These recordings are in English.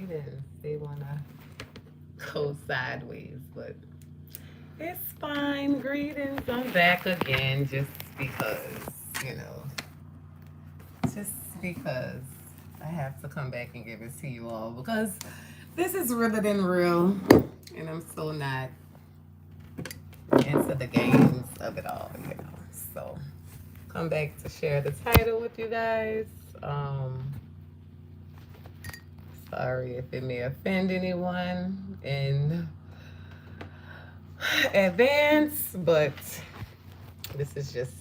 greetings. They want to go sideways, but it's fine. Greetings. I'm back again just because, you know, just because I have to come back and give it to you all because this is realer than real, and I'm so not into the games of it all, you know. So, come back to share the title with you guys. Um, Sorry if it may offend anyone in advance, but this is just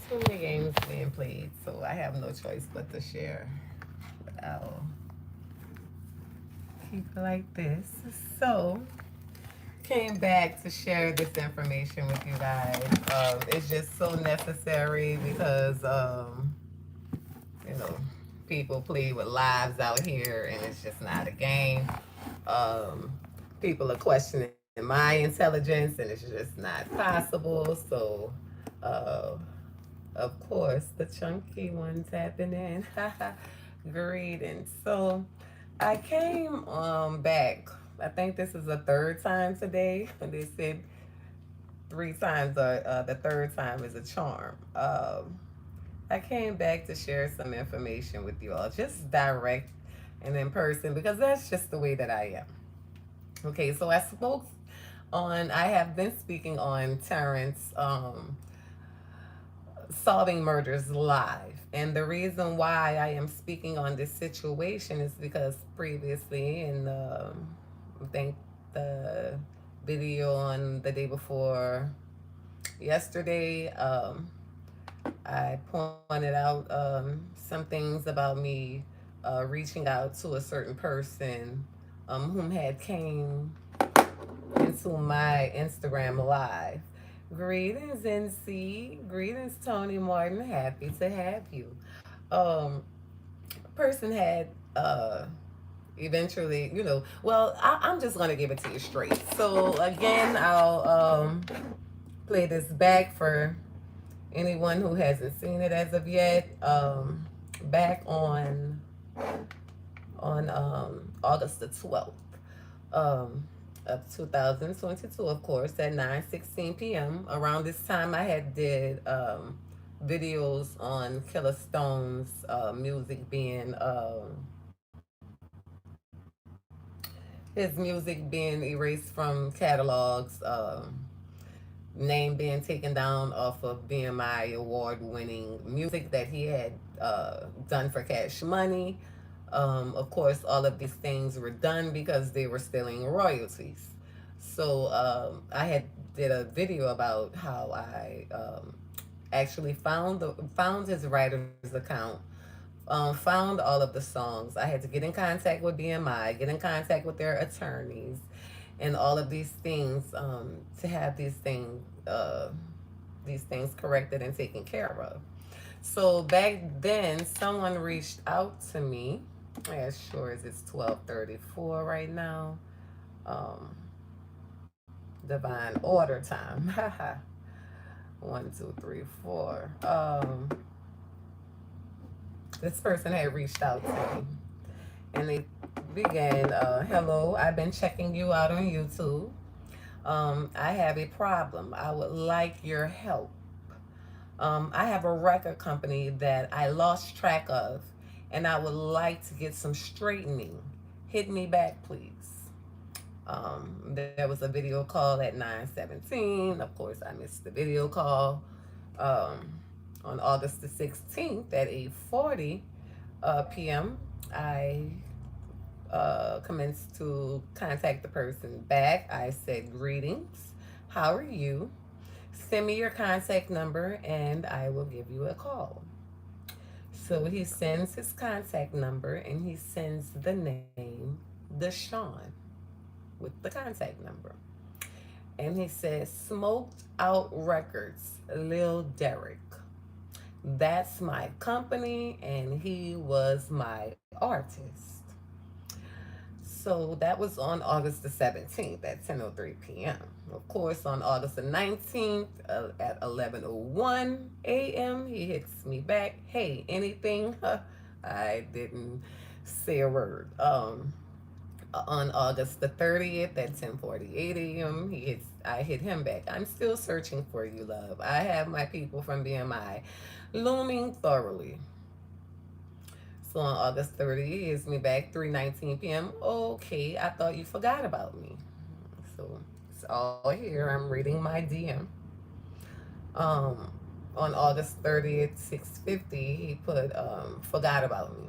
too many games being played, so I have no choice but to share. But I'll keep it like this. So, came back to share this information with you guys. It's just so necessary because, you know, people play with lives out here and it's just not a game. Um, People are questioning my intelligence and it's just not possible. So, uh, of course, the chunky one tapping in. Greetings. So, I came back. I think this is the third time today. They said three times, the third time is a charm. I came back to share some information with you all, just direct and in person, because that's just the way that I am. Okay, so I have been speaking on Terrance solving murders live. And the reason why I am speaking on this situation is because previously, in I think the video on the day before yesterday, I pointed out some things about me reaching out to a certain person whom had came into my Instagram live. Greetings, NC. Greetings, Tony Martin. Happy to have you. Um, Person had eventually, I'm just gonna give it to you straight. So again, I'll play this back for anyone who hasn't seen it as of yet. Back on August the 12th. Of 2022, of course, at 9:16 p.m. Around this time, I had did videos on Killa Stone's music being his music being erased from catalogs, name being taken down off of BMI award-winning music that he had done for Cash Money. Of course, all of these things were done because they were stealing royalties. So I had did a video about how I actually found his writer's account, found all of the songs. I had to get in contact with BMI, get in contact with their attorneys, and all of these things to have these things corrected and taken care of. So back then, someone reached out to me. As sure as it's 12:34 right now. Um, Divine order time. One, two, three, four. This person had reached out to me, and they began, "Hello, I've been checking you out on YouTube. I have a problem. I would like your help. I have a record company that I lost track of, and I would like to get some straightening. Hit me back, please." There was a video call at 9:17. Of course, I missed the video call. On August the 16th at 8:40 p.m., I commenced to contact the person back. I said, "Greetings. How are you? Send me your contact number and I will give you a call." So he sends his contact number and he sends the name DeSean with the contact number. And he says, "Smoked Out Records, Lil Derrick. That's my company and he was my artist." So that was on August the 17th at 10:03 p.m. Of course, on August the 19th at 11:01 a.m., he hits me back, "Hey, anything?" I didn't say a word. On August the 30th at 10:48 a.m. I hit him back. I'm still searching for you, love. I have my people from BMI looming thoroughly. So on August 30th, he hits me back 3:19 p.m. Okay, I thought you forgot about me. So it's all here. I'm reading my DM. Um, on August 30th, 6:50, he put forgot about me.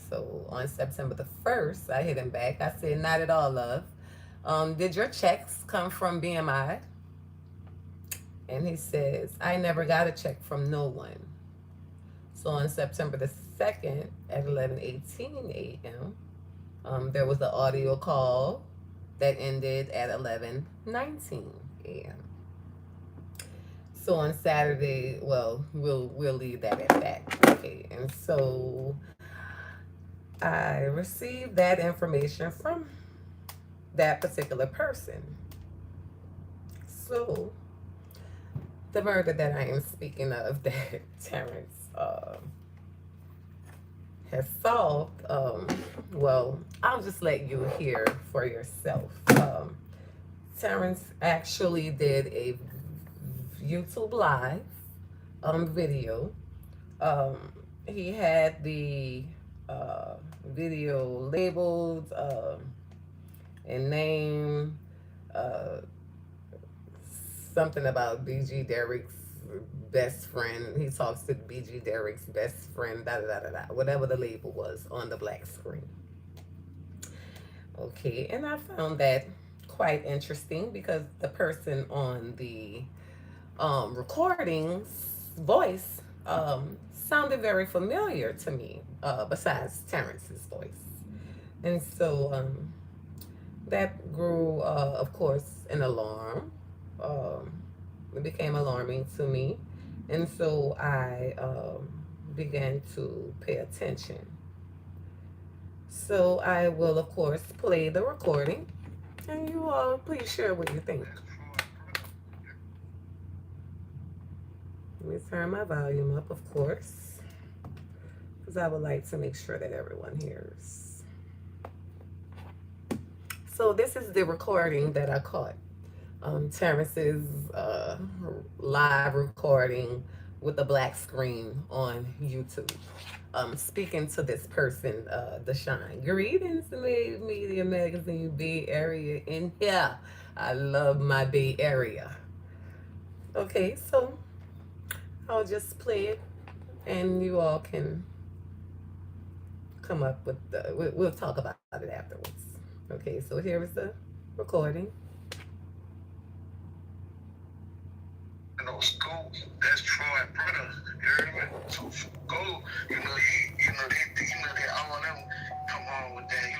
So on September the 1st, I hit him back. I said, not at all, love. Did your checks come from BMI? And he says, I never got a check from no one. So on September the 2nd at 11:18 a.m., there was the audio call that ended at 11:19 a.m. So on Saturday, well, we'll leave that at that. Okay, and so I received that information from that particular person. So the murder that I am speaking of, that Terrance has solved, well, I'll just let you hear for yourself. Terrance actually did a YouTube live video. Um, he had the video labeled and named uh, something about BG Derrick's best friend. He talks to BG Derrick's best friend, da da da da da, whatever the label was on the black screen. Okay, and I found that quite interesting because the person on the recording's voice sounded very familiar to me, besides Terrance's voice. And so that grew, of course, an alarm. It became alarming to me. And so I began to pay attention. So I will, of course, play the recording. And you all, please share what you think. Let me turn my volume up, of course, because I would like to make sure that everyone hears. So this is the recording that I caught. Terrance's live recording with the black screen on YouTube. Speaking to this person, DeSean. Greetings, Media Magazine Bay Area in here. I love my Bay Area. Okay, so I'll just play it, and you all can come up with we'll talk about it afterwards. Okay, so here is the recording. School, that's Troy brother. You heard me? So go, they all them come on with that. They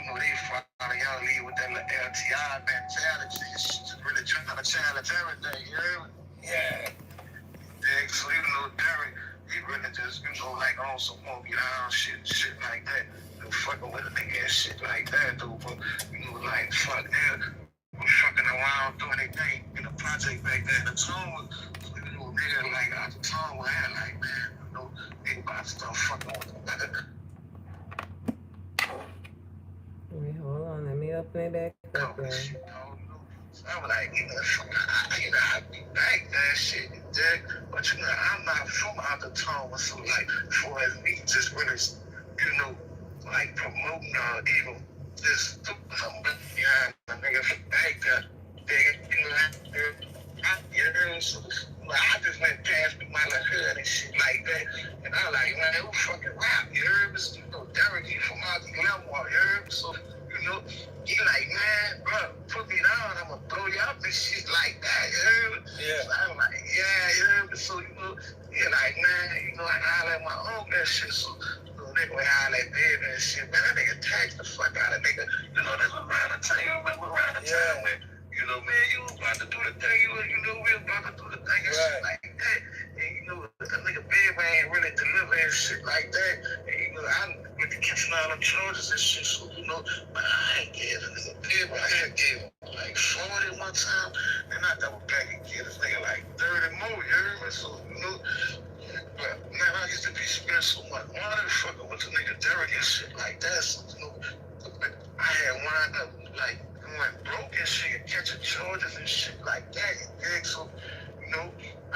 finally y'all leave with that little LTI mentality. Just really trying to challenge everything. You heard me? Yeah. Yeah. So Derrick, he really just like on some monkey down shit like that. Fucking with a nigga and shit like that, though. But like fuck that. Was fucking around doing their thing in the project back there in the tone was, nigga like out the tone was like, man, nigga about to start fucking with them. Wait, hold on, let me open it back up there. So I was like, I be back that shit, Jack. But I'm not from out the tone, so like for as me just really, like promoting even this behind the nigga back there. So I just went past my little hood and shit like that. And I was like, man, who fucking rap? You heard me? Derrick, he from out the level, you heard me? So, he like, man, bro, put me down, I'm gonna throw you up and shit like that, you heard me? Yeah. So I was like, yeah, you heard me? So, he like, man, I holler at my own that shit. So, nigga went holler at baby and shit, man, that nigga taxed the fuck out of nigga. That's around the time, remember around the time when, man, you about to do the thing, we about to do the thing and shit like that. And the nigga baby ain't really delivering shit like that. And I went to catching all them charges and shit, so but I ain't gave the nigga baby, I had gave him like 40 one time, and I double back and give this nigga like 30 more, you heard me? So, But man, I used to be spending so much money fucking with the nigga Derrick and shit like that. So, I had wound up like going broke and shit and catching charges and shit like that. So, I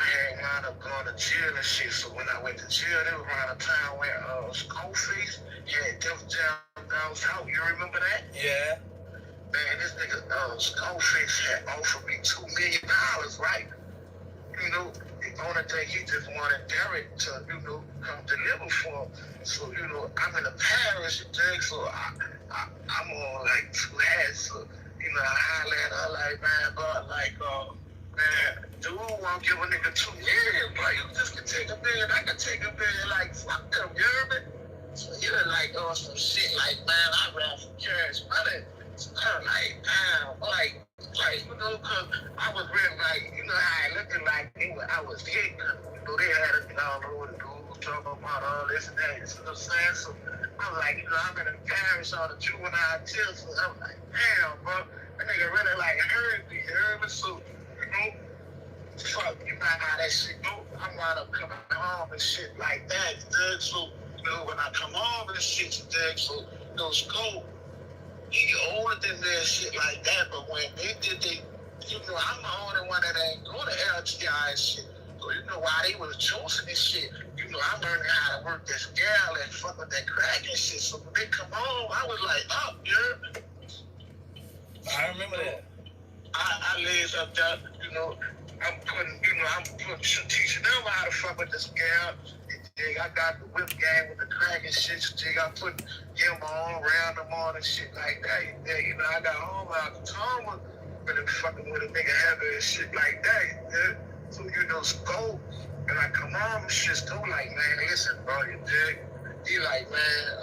had wound up going to jail and shit. So when I went to jail, there was around a time where Scarface had Def Jam Dog's house. You remember that? Yeah. Man, this nigga Scarface had offered me $2 million, right? The only thing he just wanted Derrick to, come deliver for him. So, I'm in the parish, so I'm on like 2 hats. So, I holler at her like, man, but like, man, dude won't give a nigga $2 million, bro. You just can take $1 million, I can take $1 million, like, fuck them, you hear me? So, like, some shit like, man, I ran for cash money. So, I'm like, damn, like, cause I was really like, how I looking like, I was hit. They had it all over the news, talking about all this and that, you know what I'm saying? So, I'm like, I'm in the parish on the juvenile jail, so I'm like, damn, bro, that nigga really like heard me, you heard me? So, fuck, you know how that shit go. I'm wound up coming home and shit like that, you dig? So, when I come home and shit, you dig? So, school, he older than me and shit like that, but when they did I'm the only one that ain't go to LTI and shit. So, while they was choosing this shit, I'm learning how to work this gal and fuck with that crack and shit. So when they come home, I was like, oh, yeah. I remember that. I lays up there, I'm teaching them how to fuck with this gal. I got the whip game with the crack and shit. I put him on, round him on and shit like that. I got home out the Thomas, but fucking with a nigga heavy and shit like that. Yeah. So, Scope, and I come home and shit, Scope like, man, listen, bro, you dig? He like, man,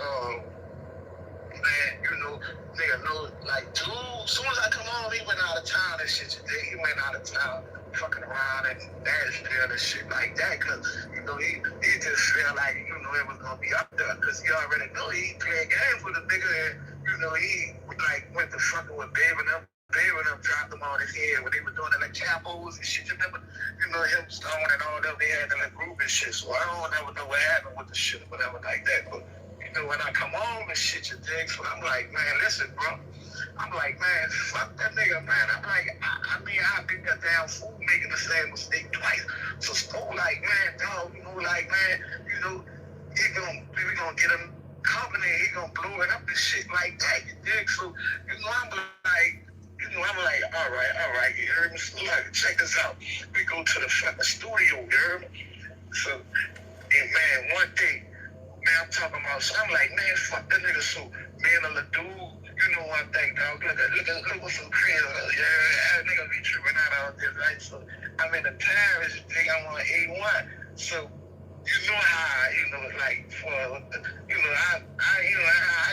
nigga know, like, dude, as soon as I come home, he went out of town and shit. He went out of town fucking around and Nashville and shit like that, cause, he just felt like, it was gonna be up there, cause he already know he playing games with a nigga and, he, like, went to fucking with Babe and them. Babe and them dropped him on his head when they were doing the like capos and shit. You remember, him, Stone and all them, they had the like group and shit. So I don't never know what happened with the shit or whatever like that. But, when I come home and shit, you dig? So I'm like, man, listen, bro. I'm like, man, fuck that nigga, man. I'm like, I've been that damn fool making the same mistake twice. So Stone like, man, dog, like, man, we gonna get him company, he gonna blow it up and shit like that, you dig? So, I'm like, I'm like, all right, you heard me? So, like, check this out. We go to the fucking studio, you heard me? So, and man, one day, man, I'm talking about, so I'm like, man, fuck that nigga. So, me and the dude, one thing, dog, look what's so crazy. Yeah, nigga be tripping out all this, right? So, I'm in the parish, I'm on A1. So, how, like, for, I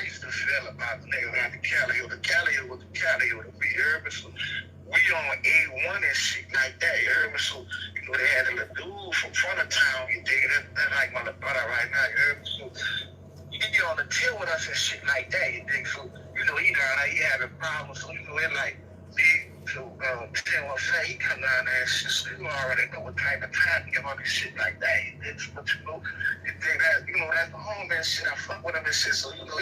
used to feel about the niggas like the Killa with the Killa, we heard me, so we on A1 and shit like that, you heard me, so, they had a little dude from front of town, you dig it, that's like my little brother right now, you heard me, so, he get on the tail with us and shit like that, you dig, so, he down there, he having problems, so, it like, big. So, tell what say, he come down there and shit, so you already know what type of time he give up and shit like that. It's what you think that, that's the homie and shit, I fuck with him and shit, so, he was on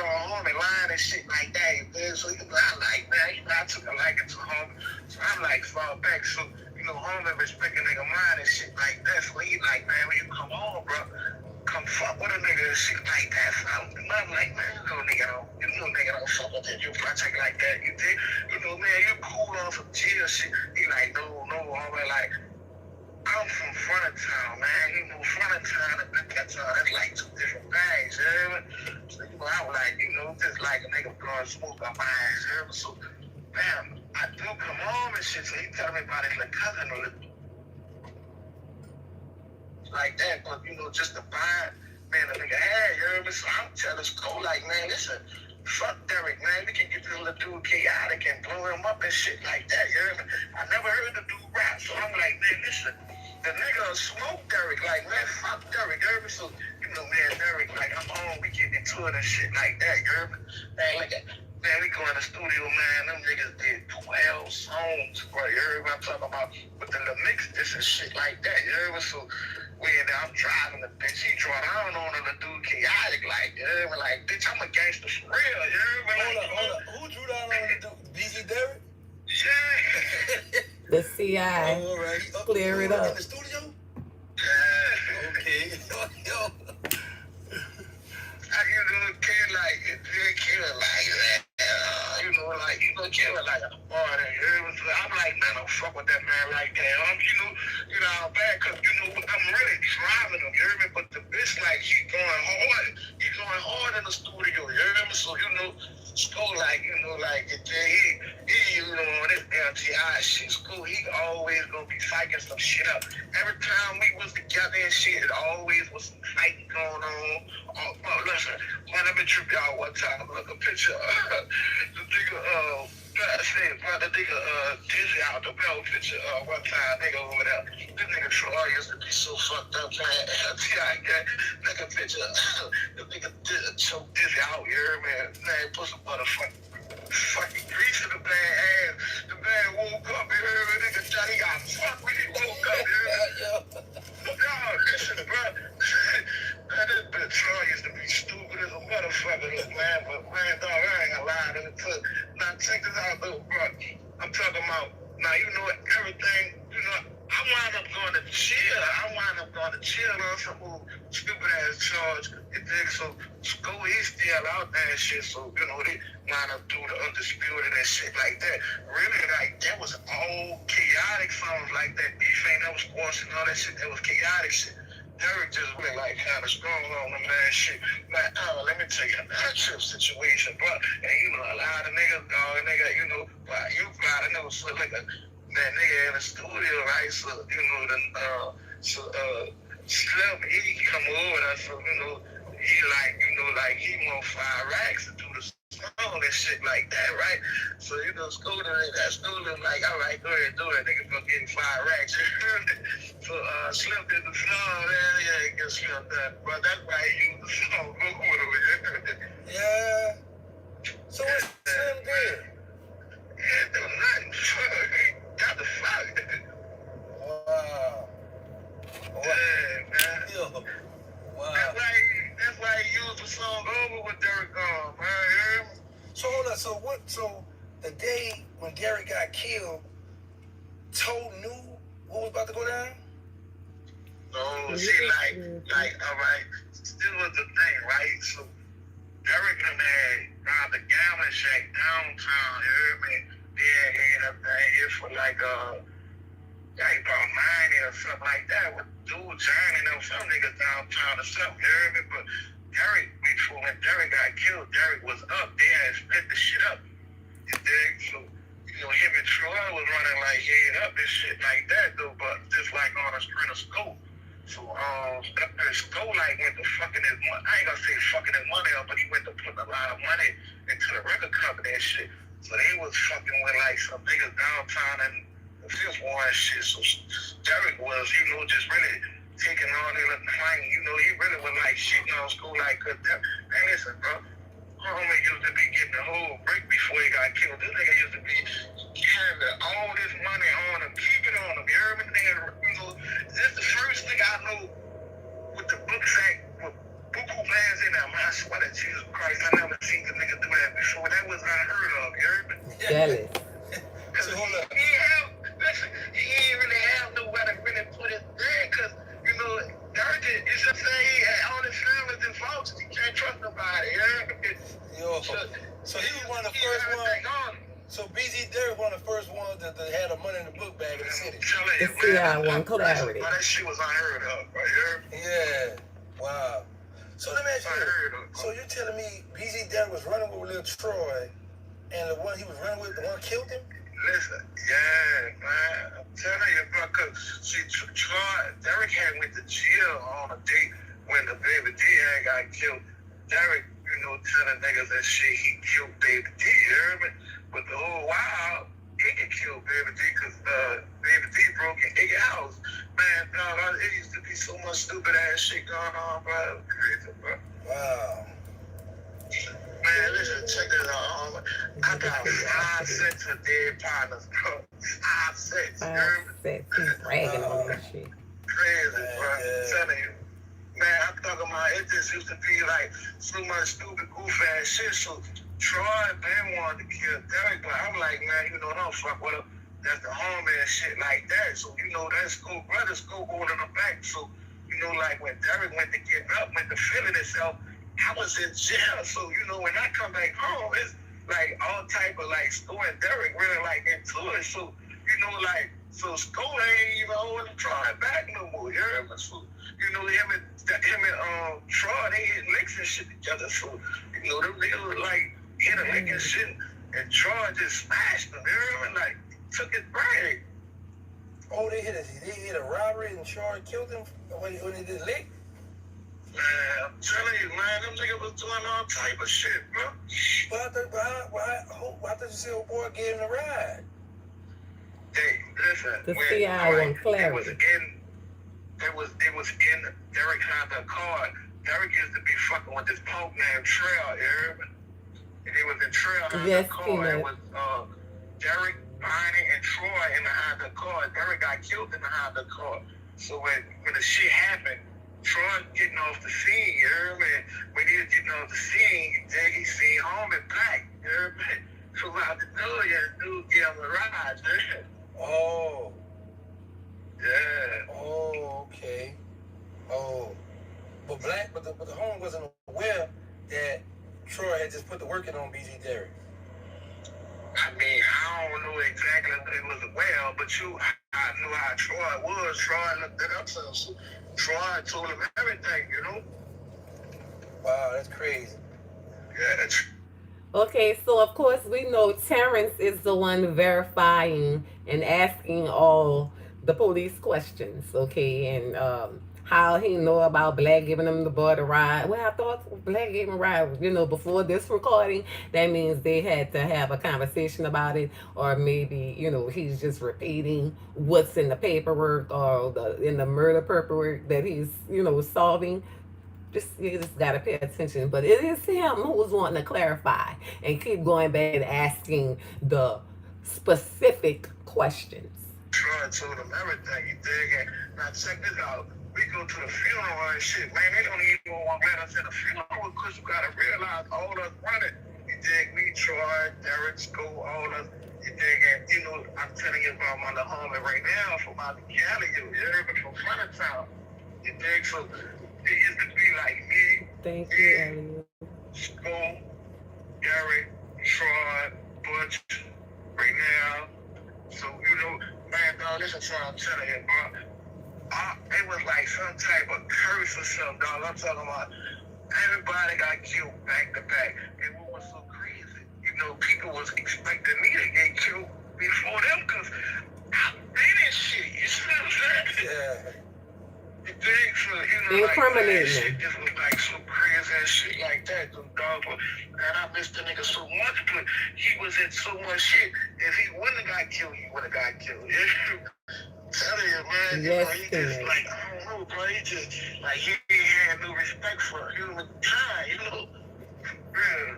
a homie line and shit like that, so, I like, man, I took a liking to homie, so I'm like, fall back, so, homie respecting nigga mind and shit like that, so he like, man, when you come on, bro, come fuck with a nigga and shit like that. So I'm like, man, nigga don't fuck with that. You project like that. You think, man, you cool on some chill shit. He like, no, homie, like, I'm from front of town, man. Front of town and back of town, that's like two different things, you hear me? So, I was like, just like a nigga blowing smoke on my ass, you hear me? So, bam, I do come home and shit, so he tell me about his little cousin or like that, but just to buy, man, a nigga had, you heard me? So I'm telling Cole, like, man, listen, fuck Derrick, man, we can get this little dude chaotic and blow him up and shit like that, you heard me? I never heard the dude rap, so I'm like, man, listen, the nigga smoke Derrick, like, man, fuck Derrick, you heard me? So, man, Derrick, like, I'm on, we get into it and shit like that, you heard me? Man, look at, man, we go in the studio, man, them niggas did 12 songs, bro, you heard me? I'm talking about with the little mix, this and shit like that, you heard me? So, I'm driving the bitch. He drawing down on her, the dude chaotic, like, like, bitch, I'm a gangster for real, Hold up. Who drew down on the dude? BZ Derrick? Yeah. The CI. All right. Clear it up. In the studio? Yeah. Okay. Yo. Kid like, Killa like that. Killa like a party. I'm like, man, don't fuck with that man like that. I'm bad because, I'm really driving him, you hear me? But the bitch, like, he going hard. He going hard in the studio, you hear me? So, School, like, he on this LTI shit, School, he always gonna be fighting some shit up. Every time we was together and shit, it always was some fighting going on. Listen, man, I've been tripping y'all one time. Look a picture of the nigga, Dizzy out the bell picture one time, nigga over there. This nigga Troy used to be so fucked up, man. LTI, nigga picture, the nigga choked Dizzy out here, man. Man, put some fucking grease in the bad ass. The man woke up, you heard me? Nigga thought he got fucked when he woke up, you heard me? Yo, listen, bro. Man, this bitch Troy used to be stupid as a motherfucker, man. But, man, dog, I ain't gonna lie to you. Now, check this out, though, bro. I'm talking about, now, everything, I wind up going to jail. On some stupid-ass charge. You dig? So, School, he's still out there and shit. So, they wind up doing the undisputed and shit like that. Really, like, that was all chaotic songs like that. Beef ain't never squashed and all that shit. That was chaotic shit. Derrick just went like kind of strong on the man shit. Like, let me tell you another trip situation, bro. And a lot of niggas, dog, but you probably never saw like that nigga in the studio, right? So, Slim, he come over there, so, he want 5 racks to do the song and shit like that, right? So, School like, all right, go ahead, do it. Nigga gonna give him 5 racks. So, Slim did the song, yeah, get Slim done. But that's why he used the song. Yeah. So what's Slim did? Yeah, do nothing. He got the fuck. Wow. Yeah, man. Yo. Wow. That's why he used the song over with Derrick on, man. So hold on. So the day when Derrick got killed, Toe knew what was about to go down? No, see, all right, this was the thing, right? So, Derrick had robbed the gambling shack downtown, you heard me? Yeah, he ended up here for like about 90 or something like that with dude joining them, some niggas downtown or something, you heard me? But Derrick, before when Derrick got killed, Derrick was up there and split the shit up, you dig? So, him and Troy was running like head up and shit like that, though, but just like on a sprint of School. So, School like went to fucking his money. I ain't gonna say fucking his money up, but he went to put a lot of money into the record company and shit. So they was fucking with like some niggas downtown and the Fifth Ward and shit. So Derrick was, just really taking on their little claim. He really was like shitting on School like, hey, listen, bro. Homie used to be getting the whole break before he got killed. This nigga used to be carrying all this money on him, keeping on him. You heard me? This is the first thing I know with the book sack, with buku plans in them. I swear to Jesus Christ, I never seen the nigga do that before. That was unheard of. You heard me? Jealous. So hold up. He ain't really have nowhere to really put his thing, because, Derrick is just saying he had all his family's involved. He can't trust nobody. You heard me? Yo. So he was one of the first ones. So BZ Derrick one of the first ones that had the money in the book bag in the city. The CI one, clarity. That shit was unheard of, right? Yeah. Wow. So let me ask you, so you're telling me BZ Derrick was running with Lil Troy, and the one he was running with, the one killed him? Listen, yeah, man. I'm telling you, bro, because, see, Derrick had went to jail on a date when the Baby D had got killed. Derrick, telling niggas that shit, he killed Baby D, you heard me? But the whole while, he could kill Baby D because Baby D broke in 8 hours. Man, dog, it used to be so much stupid ass shit going on, bro. It was crazy, bro. Wow. Man, listen, check this out. I got 5 sets of dead partners, bro. 5 sets. 5 sets. He's bragging on that shit. Crazy, bro. So it just used to be like so much stupid, goof ass shit. So Troy been wanted to kill Derrick, but I'm like, man, don't fuck with him. That's the homie and shit like that. So, that's cool. Brothers go holding him back. So, like when Derrick went to get up, went to feeling himself, I was in jail. So, when I come back home, it's like all type of like Sto and Derrick really like into it. So, so Sto ain't even holding Troy back no more. You heard me? So, him and Troy, they hit licks and shit together. So, them niggas like hit a lick and shit, and Troy just smashed them. You heard me? Like, took his bag. Oh, they hit a robbery and Troy killed him when he did lick? Man, I'm telling you, man, them niggas was doing all type of shit, bro. Well, I thought you said old boy gave him the ride. Hey, listen. The CI on clarity. It was in Derrick had the car. Derrick used to be fucking with this punk named Trail, you heard me? And he was in Trail had the car. Killa. It was Derrick, Bonnie, and Troy in the Honda car. Derrick got killed in the Honda car. So when the shit happened, Troy getting off the scene, you heard me? When he was getting off the scene, he seen home in black, you heard me? So out the door, dude gave him a ride, man. Oh. Yeah. Oh, okay. Oh. But the home wasn't aware that Troy had just put the work in on BG Derrick. I mean, I don't know exactly what it was aware, but I knew how Troy was. Troy looked it up to him. So Troy told him everything, Wow, that's crazy. Yeah, that's... Okay, so of course we know Terrance is the one verifying and asking all the police questions, okay, and how he know about Black giving him the boy to ride. Well, I thought Black gave him a ride, before this recording. That means they had to have a conversation about it, or maybe, he's just repeating what's in the paperwork or in the murder paperwork that he's, solving. You just gotta pay attention. But it is him who's wanting to clarify and keep going back and asking the specific questions. Troy told him everything, you dig? Now check this out. We go to the funeral and shit, man. They don't even want to let us in the funeral because you gotta realize all us running. You dig? Me, Troy, Derrick, School, all us. You dig? And I'm telling you about my little homie right now from out of Cali. You heard me from front of town. You dig? So it used to be like me, Thank you, Elliot. School, Derrick, Troy, Butch, right now. So, man, dog, this is what I'm telling you, bro. It was like some type of curse or something, dog. I'm talking about everybody got killed back to back. And what was so crazy, people was expecting me to get killed before them because I did shit. You see what I'm saying? Yeah. You think so, Incriminating. Shit just was like so crazy and shit like that, dog. And I missed the nigga so much, but he was in so much shit. If he wouldn't have got killed, he would have got killed. Telling you, man, Yes, he just like, I don't know, bro. He just like he ain't had no respect for time, Yeah.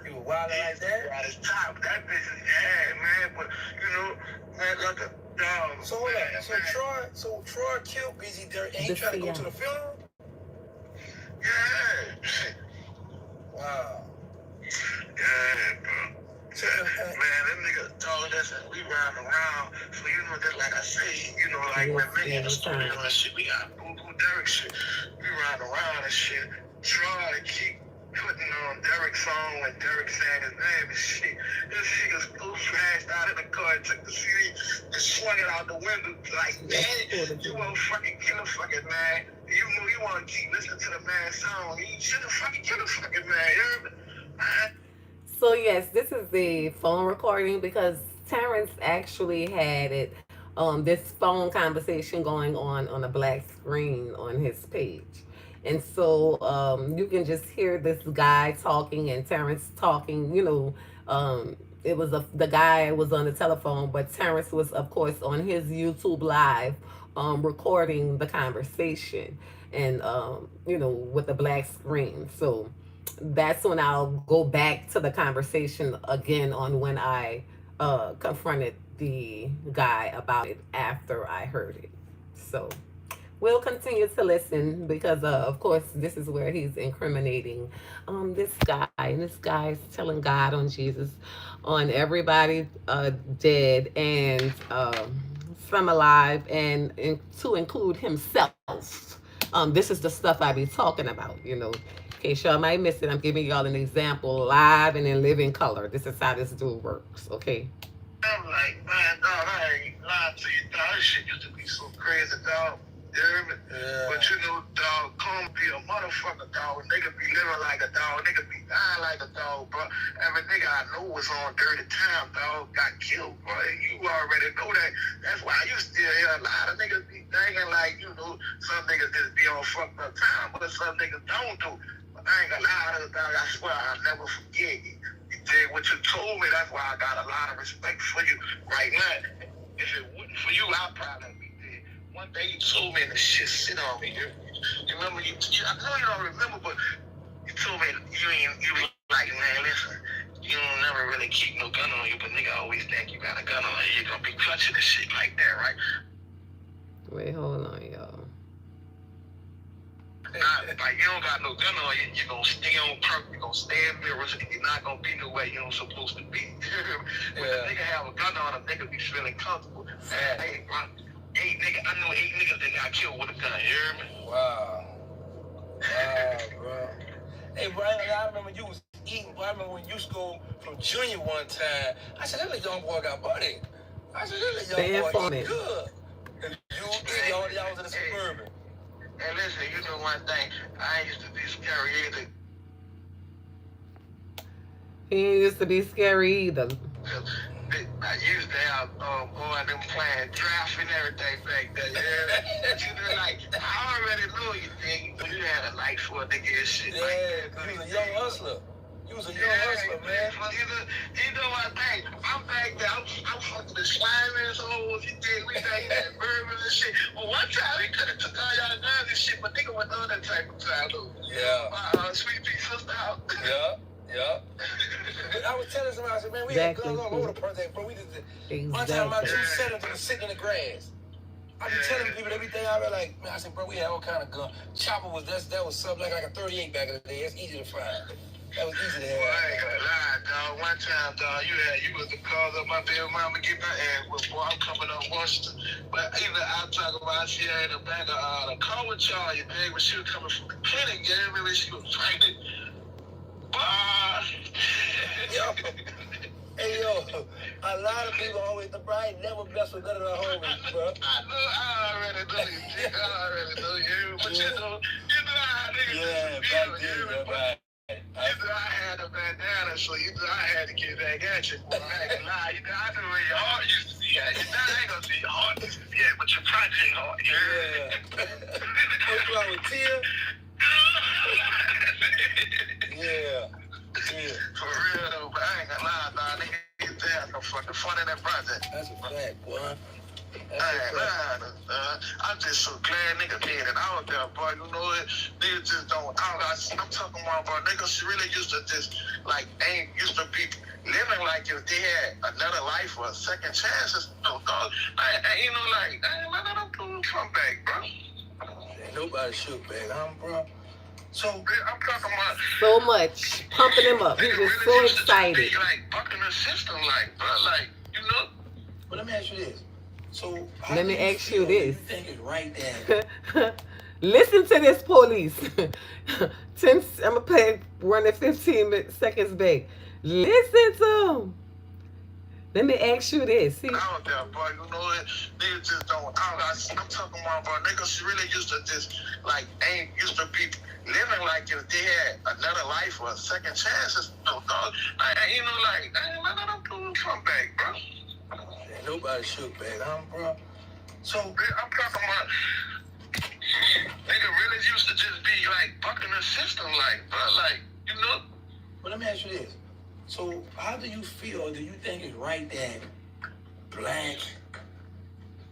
You were wilding like that? At his top, that bitch is man, but man, like a dog. So hold up. So Troy killed BG Derrick and he tried to go to the funeral? Yeah. Wow. Yeah, bro. Man, them niggas told us and we riding around. So just like I say, like when me in the studio and shit, we got boo Derrick shit. We riding around and shit. Try to keep putting on Derrick's song when Derrick saying his name and shit. This nigga so smashed out of the car and took the CD and swung it out the window like, man, you won't fucking kill a fucking man. You know you want to keep listening to the man's song. You should have fucking killed a fucking man. You heard me? So yes, this is the phone recording because Terrance actually had it, this phone conversation going on a black screen on his page. And so you can just hear this guy talking and Terrance talking, it was the guy was on the telephone, but Terrance was of course on his YouTube live recording the conversation and with the black screen. So that's when I'll go back to the conversation again on when I confronted the guy about it after I heard it. So We'll continue to listen because, of course, this is where he's incriminating this guy. And this guy's telling God on Jesus, on everybody dead and some alive, and to include himself. This is the stuff I be talking about, In case y'all might miss it, I'm giving y'all an example live and in living color. This is how this dude works, okay? I'm like, man, dog, I ain't lying to you, dog. This shit used to be so crazy, dog. You hear me? Yeah. But you know, dog, come be a motherfucker, dog. Nigga be living like a dog. Nigga be dying like a dog, bro. Every nigga I know was on dirty time, dog. Got killed, bro. You already know that. That's why you still hear a lot of niggas be thinking like, some niggas just be on fucked up time, but some niggas don't do. But I ain't gonna lie to you, dog. I swear I'll never forget you. You did what you told me. That's why I got a lot of respect for you right now. If it wasn't for you, I'd probably be dead. One day you told me and the shit sit on me. You remember? I know you don't remember, but you told me you was like, man, listen, you don't never really keep no gun on you, but nigga always think you got a gun on you. You're gonna be clutching and shit like that, right? Wait, hold on, y'all. Like you don't got no gun on you, you're gonna stay on perk, you're gonna stay in mirrors, you're not gonna be nowhere you don't supposed to be. When a nigga have a gun on, a nigga be feeling comfortable. Hey, bro, I know 8 niggas that got killed with a gun, you hear me? Wow. Wow, bro. Hey, bro, I remember you was eating, bro. I remember when you used to go from Junior one time. I said, that little young boy got money. I said, that little young boy eat good. And you y'all was in the suburban. Hey, listen, you know one thing, I used to be scary either. He ain't used to be scary either. I used to have them playing draft and everything back there, yeah. But you know, like, I already know you think you had a life for a nigga and shit. Yeah, like that. You was a young hustler. You was a young hustler, man. You know what thing? I'm back there. I'm fucking the slimy hoes. You think we back there bourbon and shit. Well, one time he could have took all y'all guns and shit, but nigga wasn't on that type of time, though. Yeah. My sweet pea sister out. Yeah. I was telling somebody, I said, man, we had guns all over the place, bro. We just one time my 2 senators was sitting in the grass. I be telling people everything. I be like, man, I said, bro, we had all kind of guns. Chopper was that was something like a 38 back in the day. It's easy to find. That was easy to have. Well, I ain't gonna lie, dog. One time, dog, you was the cause of my baby mama getting my ass whipped. Boy, I'm coming up Washington. But even I talk about she had in the back of the car with y'all, you dig, when she was coming from the clinic, you remember she was pregnant. Yo, a lot of people always, the bride never mess with none of the homies, bro. I already know you. But you know how niggas back then, right. I had a bandana, so I had to get back at you. Boy, I ain't gonna lie. I know where your heart used to be at. I ain't gonna say your heart used to be at, but your project heart, you heard me? What's wrong with Tia? Yeah. For real though, but I ain't gonna lie, dog. Niggas there no fucking fun in that project. That's a fact, boy. I'm just so glad nigga made it out there, boy. You know it. Niggas just don't. I'm talking about, bro. Niggas really used to just ain't used to be living like if they had another life or a second chances. No, dog. You know, I ain't let them come back, bro. Ain't nobody shoot back, bro. So I'm talking about so much pumping him up. He's just so excited. Be bucking the system, bro, you know. But let me ask you this. So let me ask you this. You think it's right there? Listen to this, police. I'm gonna play running 15 seconds back. Listen to him. Let me ask you this. See? Out there, boy, you know it. Niggas just don't. I'm talking about, bro. Niggas really used to just ain't used to be living like if they had another life or a second chances. No, dog. You know, I ain't let them come back, bro. Ain't nobody shoot back, bro. So I'm talking about nigga really used to just be bucking the system, bro, you know. But let me ask you this. So how do you feel? Do you think it's right that black,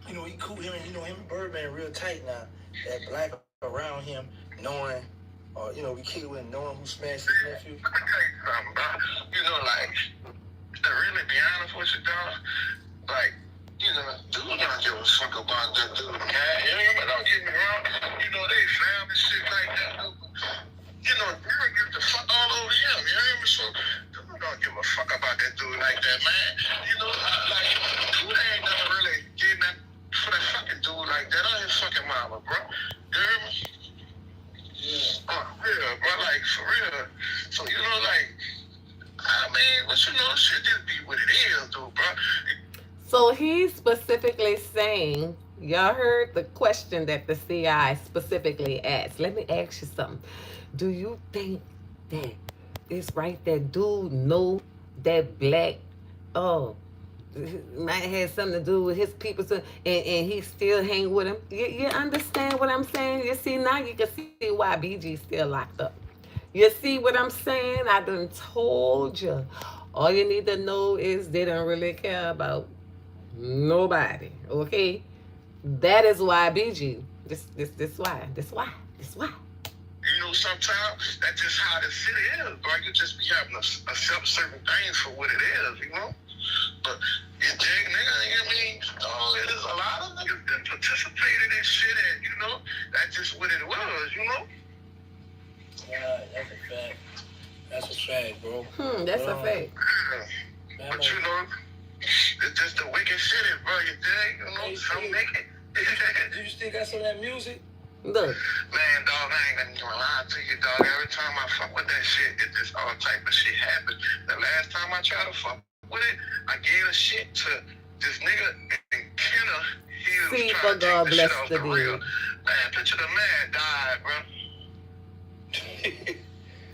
he cool, him and Birdman real tight now, that black around him knowing, or we kick it with knowing who smashed his nephew? I can tell you something, bro. You know, to really be honest with you, dog, dude don't give a fuck about that dude, man. But don't get me wrong, fuck about that dude like that, man. You know, like, dude ain't never really did nothing for that fucking dude like that. On his fucking mama, bro. You hear me? Yeah. Yeah, bro, like, for real. So, you know, like, I mean, but you know, shit just be what it is, though, bro. So he's specifically saying, y'all heard the question that the CI specifically asked. Let me ask you something. Do you think that it's right that dude know that black, might have something to do with his people, and he still hang with him? You understand what I'm saying? You see, now you can see why BG still locked up. You see what I'm saying? I done told you. All you need to know is they don't really care about nobody. Okay? That is why BG. This why. You know, sometimes that's just how the city is, bro. You just be having to accept certain things for what it is, you know? But you dig, nigga, you know what I mean? Oh, there's a lot of niggas that participated in shit, and, you know, that's just what it was, you know? Yeah, that's a fact. That's a fact, bro. That's a fact. Yeah. But, you know, it's just the wicked shit, bro. You dig? You know, some nigga. Do you still got some of that music? Look. Man, dog, I ain't gonna even lie to you, dog. Every time I fuck with that shit, it just all type of shit happens. The last time I tried to fuck with it, I gave a shit to this nigga in Killa. He was trying to take the shit off the real. Man, picture the man died, bro.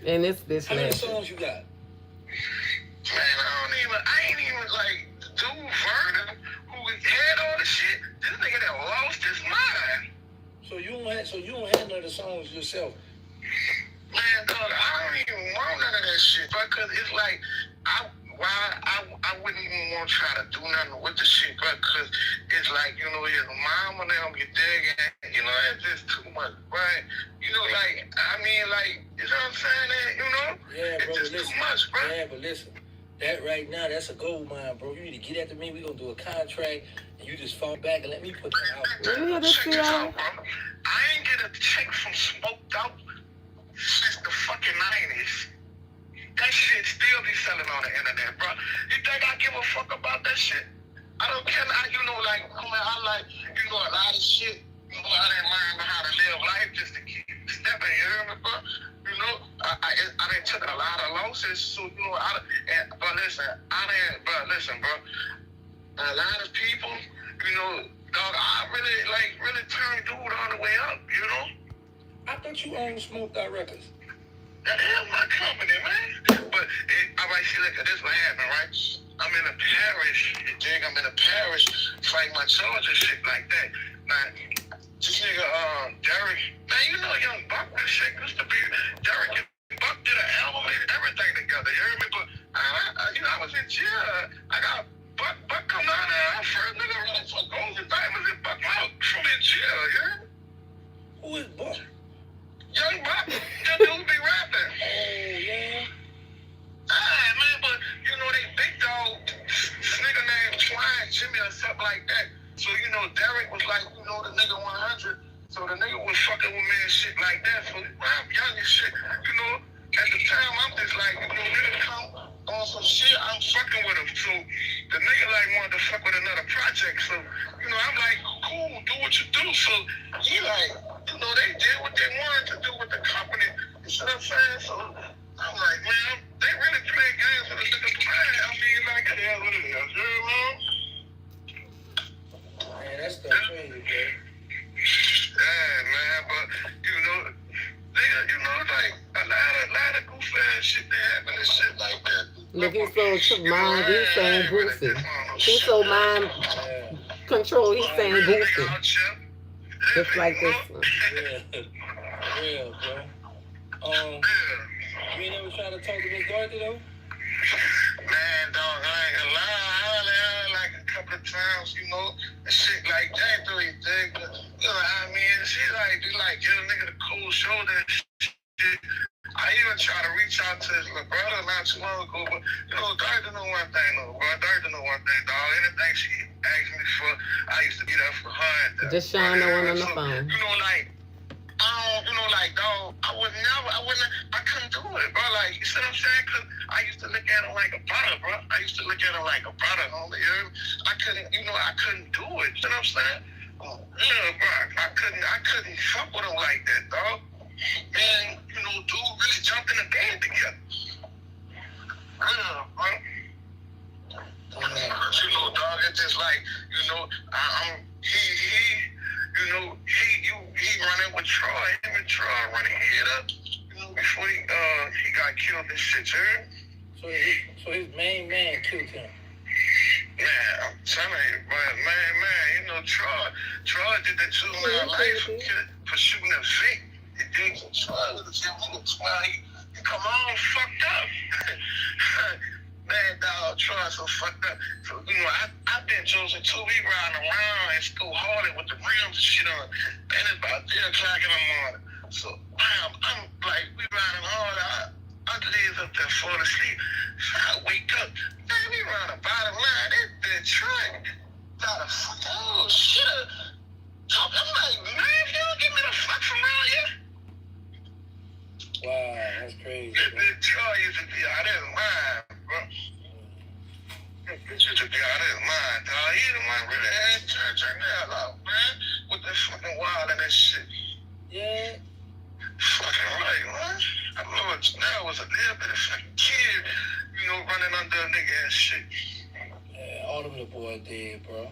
And this bitch. How many songs you got? Man, I ain't even like dude Vernon, who had all the shit. This nigga that lost his mind. So you don't have none of the songs yourself. Man, dog, I don't even want none of that shit, bro, cause it's like I wouldn't even want to try to do nothing with the shit, bro, cause it's like, you know, his mom and them, you dig, and, you know, it's just too much, right? You know, like, I mean, like, you know what I'm saying, you know? Yeah, bro, it's just too much, bro. Yeah, but listen, that right now, that's a gold mine, bro. You need to get after me. We're going to do a contract, and you just fall back and let me put that out. Check this out, bro. I ain't get a check from Smoked Out since the fucking 90s. That shit still be selling on the internet, bro. You think I give a fuck about that shit? I don't care. You know, like, I like, you know, a lot of shit. You know, I didn't learn how to live life just to keep stepping, you hear me, bro? You know, I done took a lot of losses, so, you know, but listen, bro, a lot of people, you know, dog, I really turned dude all the way up, you know? I thought you owned Smoked Out Records. That is my company, man. But, all right, see, look, this what happened, right? I'm in a parish, you dig? I'm in a parish fighting my charge and shit like that. Now, this nigga, Derrick, man, you know Young Buck, this shit used to be, Derrick and Buck did an album and everything together, you hear me? But, you know, I was in jail. I got Buck come down there, I first nigga running for gold and diamonds and Buck out from in jail, you hear me? Who is Buck? Young Buck, that dude be rapping. Oh, yeah. Man, but, you know, they big dog, nigga named Twine Jimmy or something like that. So, you know, Derrick was like, you know, the nigga 100. So the nigga was fucking with me and shit like that. So I'm young and shit. You know, at the time, I'm just like, you know, nigga come on some shit, I'm fucking with him. So the nigga like wanted to fuck with another project. So, you know, I'm like, cool, do what you do. So he like, you know, they did what they wanted to do with the company. You see what I'm saying? So I'm like, man, they really play games with a nigga plan. I mean, like, it is what it is. You know? Man, that's the crazy, bro. Yeah, man, but, you know, nigga, you know, like, a lot of goofy ass shit that happen and shit like that. Look, he's so mind, he's saying goofy. He's so mind control, he's saying goofy. Just like this one. Yeah. Real, bro. You ain't never tried to talk to Miss Dorothy, though? Man, dog, I ain't gonna lie. I only like a couple of times, you know, and shit like that, though, you think. But, you know what I mean? She like, get a nigga the cold shoulder and shit. I even tried to reach out to his little brother not too long ago, but, you know, Dorothy know one thing, though, bro. Dorothy know one thing, dog. Anything she asked me for, I used to be there for her. Just showing no one on the phone. You know, like, I don't like, dog, I couldn't do it, bro. Like, you see what I'm saying? Because I used to look at him like a brother, bro. I used to look at him like a brother, homie. I couldn't do it. You know what I'm saying? Yeah, bro. I couldn't fuck with him like that, dog. And, dude really jumped in the game together. Yeah, bro. Dog, it's just like, he running with Troy. Him and Troy running head up, before he got killed and shit, So his main man killed him. Man, I'm telling you, man, Troy did the 2 man life for shooting a Vic. He did some Troy with he come on fucked up. Man, dog, Troy so fucked up. So, I've been chosen too. We riding around and go hard with the rims and shit on. Man, it's about 3 o'clock in the morning. So, I'm like, we riding hard. I live up there falling asleep. So I wake up. Man, we run the bottom line. That truck got a fucking, oh, shit. So I'm like, man, if you don't get me the fuck from around here. Wow, that's crazy. That truck used to be out of his mind, bro. Used to be out of his mind, dog. He the one really had church right now, like, man, with that fucking wild and that shit. Yeah. Fucking right, man. I know it now was a little bit of fucking kid, running under a nigga and shit. Yeah, all them the boys did, bro.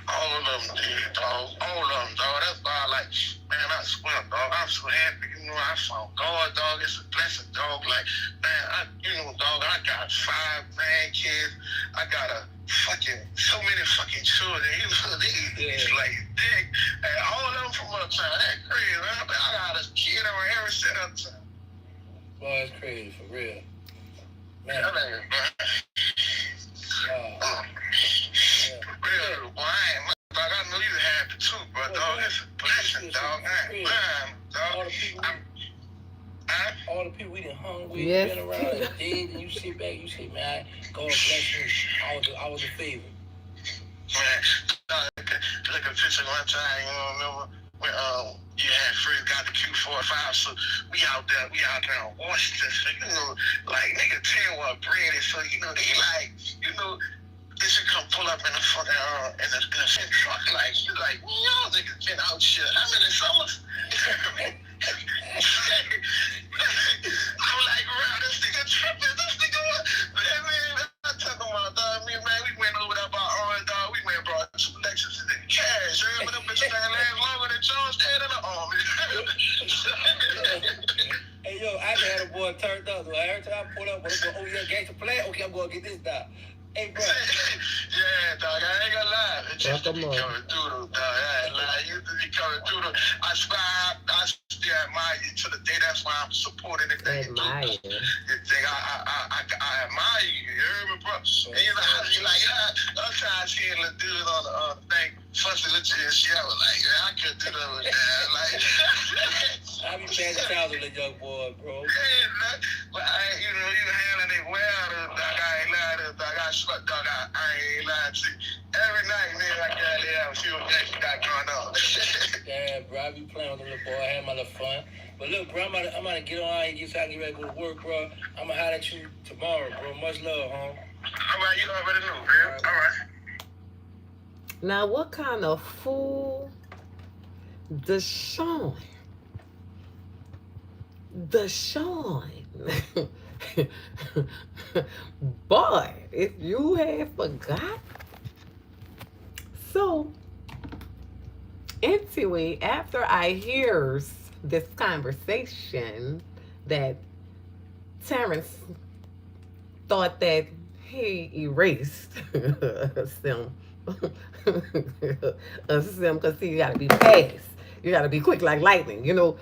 All of them did, dog. All of them, dog. That's why I man, I swear, dog. I'm so happy, I found God, dog. It's a blessing, dog. Like, man, dog, I got 5 grandkids. I got so many fucking children. He's like, dick. And all of them from uptown. That's crazy, man. I got a kid over every set uptown. Boy, it's crazy, for real. Man. Wow. Real, boy, I know you happy too, but dog, it's a blessing, dog. Dog. All the people we done hung with, been around and did, and you sit back, you say, man, God bless you. I was a favorite. Man, look at a picture one time, remember when you had Fred got the Q45, so we out there in Washington, so, like, nigga 10 was bread, so, they like, they should come pull up in the fucking, in the truck, like, you like, y'all niggas been out shit, how many summers? I'm like, wow, this nigga tripping, this nigga what? Man, I'm talking about, dog, man, we went over there by Orange, dog, we went and brought 2 Lexuses in cash, remember them bitches that last longer than Jones dead in the army. Hey, yo, I had a boy turned up, so every time I pull up, oh, yeah, gangster plan, okay, I'm going to get this dog. Hey, bro. Yeah, dog, I ain't gonna lie. It used to be coming through, though, dog. I ain't lie. It used to be coming through, though. I still admire you to the day. That's why I'm supporting the thing. I admire you. You heard me, bro? And you like, I'm trying to see a little dude on the thing, fussing with you and shit. I was like, I couldn't do that with that. Like, I be paying the child with the young boy, bro. Yeah, but you handling it well, dog. I ain't lying to dog. Dog, I ain't lying to you. Every night, man, I got there, see what that got going on. Yeah, bro, I be playing with the little boy, I had my little fun. But look, bro, I'm about to get on out here so I can get ready to go to work, bro. I'm gonna holler at you tomorrow, bro. Much love, home. All right, you already know, man. All right. Now, what kind of fool DeSean? Boy, if you had forgot. So, anyway, after I hears this conversation that Terrance thought that he erased a sim because he gotta be fast. You gotta be quick like lightning, when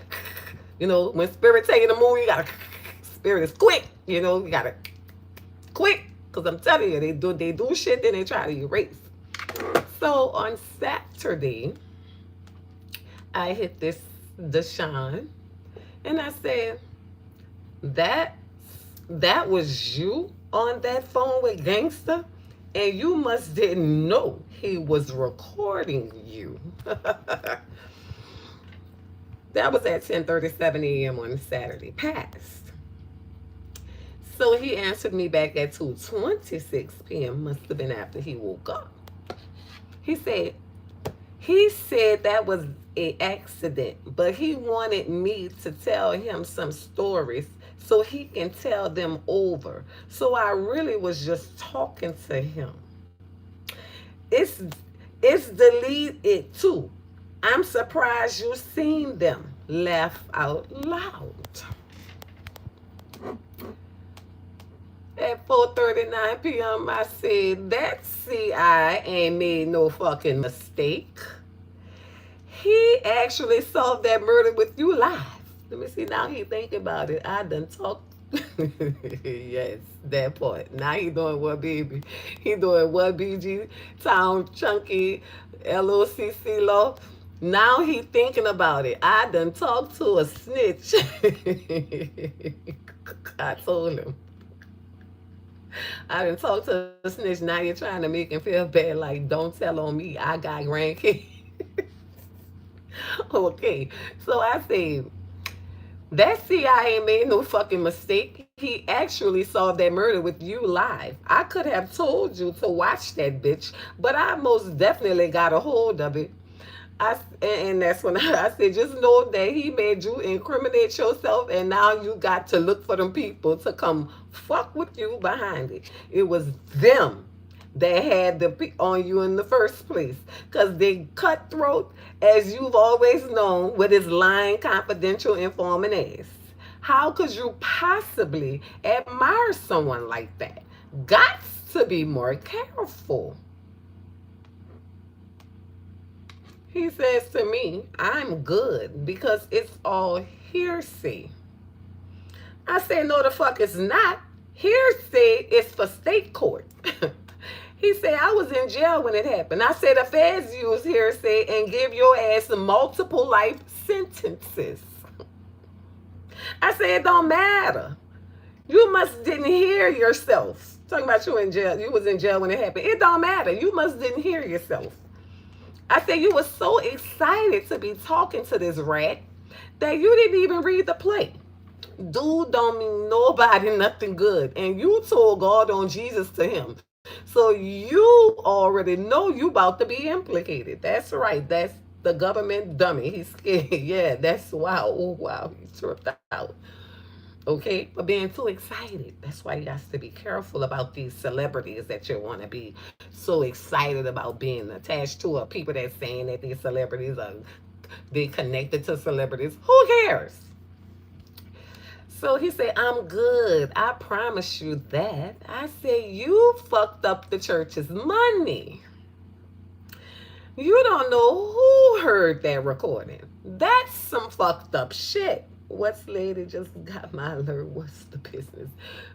spirit taking the moon, you gotta spirit is quick, you gotta quick, because I'm telling you, they do shit, then they try to erase. So on Saturday, I hit this DeSean, and I said, that was you on that phone with Gangsta, and you must didn't know he was recording you. That was at 10:37 a.m. on Saturday past. So he answered me back at 2:26 p.m. Must have been after he woke up. He said that was an accident, but he wanted me to tell him some stories so he can tell them over. So I really was just talking to him. It's it's deleted too. I'm surprised you seen them. Laugh out loud. At 4:39 p.m., I said, that CI ain't made no fucking mistake. He actually solved that murder with you live. Let me see, now he think about it. I done talked. Yes, that part. Now he doing what, baby? He doing what, BG? Town Chunky, LOCC Law. Now he thinking about it. I done talked to a snitch. I told him. I done talked to a snitch. Now you're trying to make him feel bad. Like, don't tell on me. I got grandkids. Okay. So I say, that CIA made no fucking mistake. He actually solved that murder with you live. I could have told you to watch that bitch, but I most definitely got a hold of it. And that's when I said, just know that he made you incriminate yourself, and now you got to look for them people to come fuck with you behind it. It was them that had the on you in the first place, because they cutthroat, as you've always known, with his lying confidential informant ass. How could you possibly admire someone like that? Got to be more careful. He says to me, I'm good because it's all hearsay. I say, no, the fuck it's not. Hearsay is for state court. He said, I was in jail when it happened. I said, the feds use hearsay and give your ass multiple life sentences. I said, it don't matter. You must didn't hear yourself. Talking about you in jail. You was in jail when it happened. It don't matter. You must didn't hear yourself. I said, you were so excited to be talking to this rat that you didn't even read the play. Dude don't mean nobody nothing good. And you told God on Jesus to him. So you already know you about to be implicated. That's right. That's the government dummy. He's scared. Yeah, that's wow. Oh, wow. He tripped out. Okay, for being too excited. That's why you got to be careful about these celebrities that you want to be so excited about being attached to, or people that saying that these celebrities are they connected to celebrities. Who cares? So he said, I'm good. I promise you that. I said, you fucked up the church's money. You don't know who heard that recording. That's some fucked up shit. What's lady just got my alert? What's the business?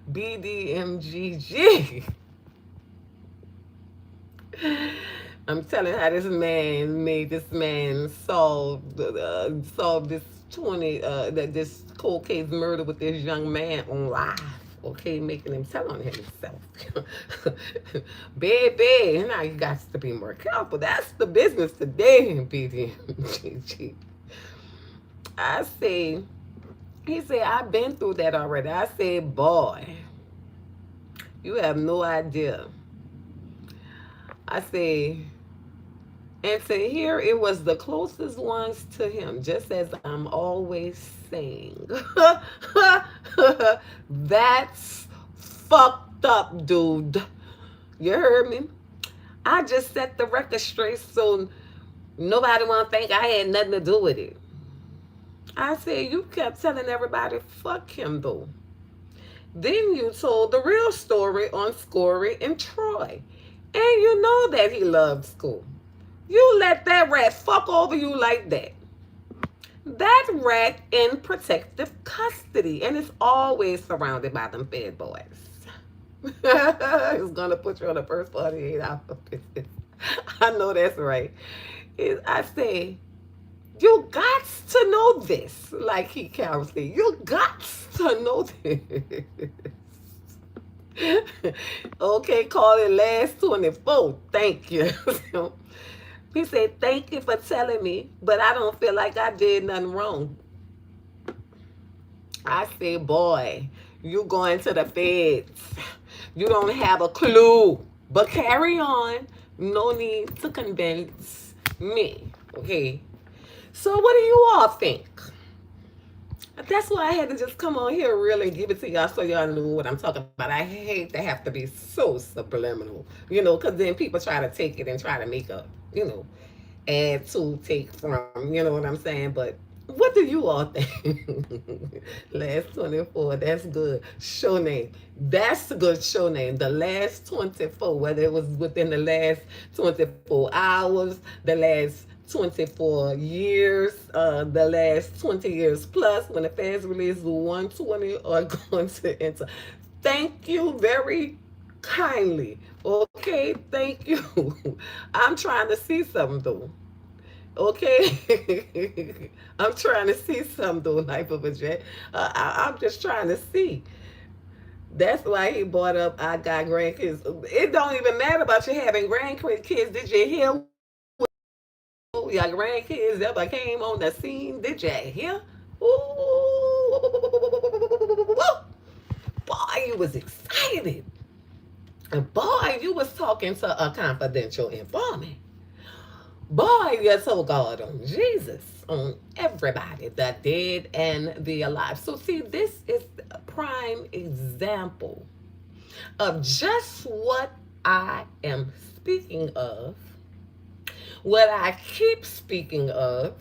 BDMGG. I'm telling how this man made this man solve this this cold case murder with this young man on live. Okay, making him tell on himself. Baby, now you got to be more careful. That's the business today, BDMGG. I say. He said, I've been through that already. I said, boy, you have no idea. I say, and to hear it was the closest ones to him, just as I'm always saying. That's fucked up, dude. You heard me? I just set the record straight so nobody won't think I had nothing to do with it. I said, you kept telling everybody, fuck him, though. Then you told the real story on Scory and Troy. And you know that he loved school. You let that rat fuck over you like that. That rat in protective custody. And it's always surrounded by them fed boys. It's going to put you on the first 48 hours. I know that's right. I say, you got to know this, like he counts it. You got to know this. Okay, call it last 24. Thank you. He said, thank you for telling me, but I don't feel like I did nothing wrong. I said, boy, you going to the feds. You don't have a clue. But carry on. No need to convince me. Okay. So what do you all think? That's why I had to just come on here really give it to y'all so y'all knew what I'm talking about. I hate to have to be so subliminal, because then people try to take it and try to make a, add to, take from, you know what I'm saying? But what do you all think? Last 24, that's good. Show name. That's a good show name. The last 24, whether it was within the last 24 hours, the last 24 years, the last 20 years plus, when the feds release 120 are going to enter. Thank you very kindly. Okay, thank you. I'm trying to see something though. Okay, I'm trying to see something though, Knife of a Jet. I'm just trying to see. That's why he brought up I got grandkids. It don't even matter about you having grandkids. Did you hear your grandkids ever came on the scene? Did you hear? Ooh, boy, you was excited. And boy, you was talking to a confidential informant. Boy, you told God on Jesus, on everybody, the dead and the alive. So see, this is a prime example of just what I am speaking of, what I keep speaking of,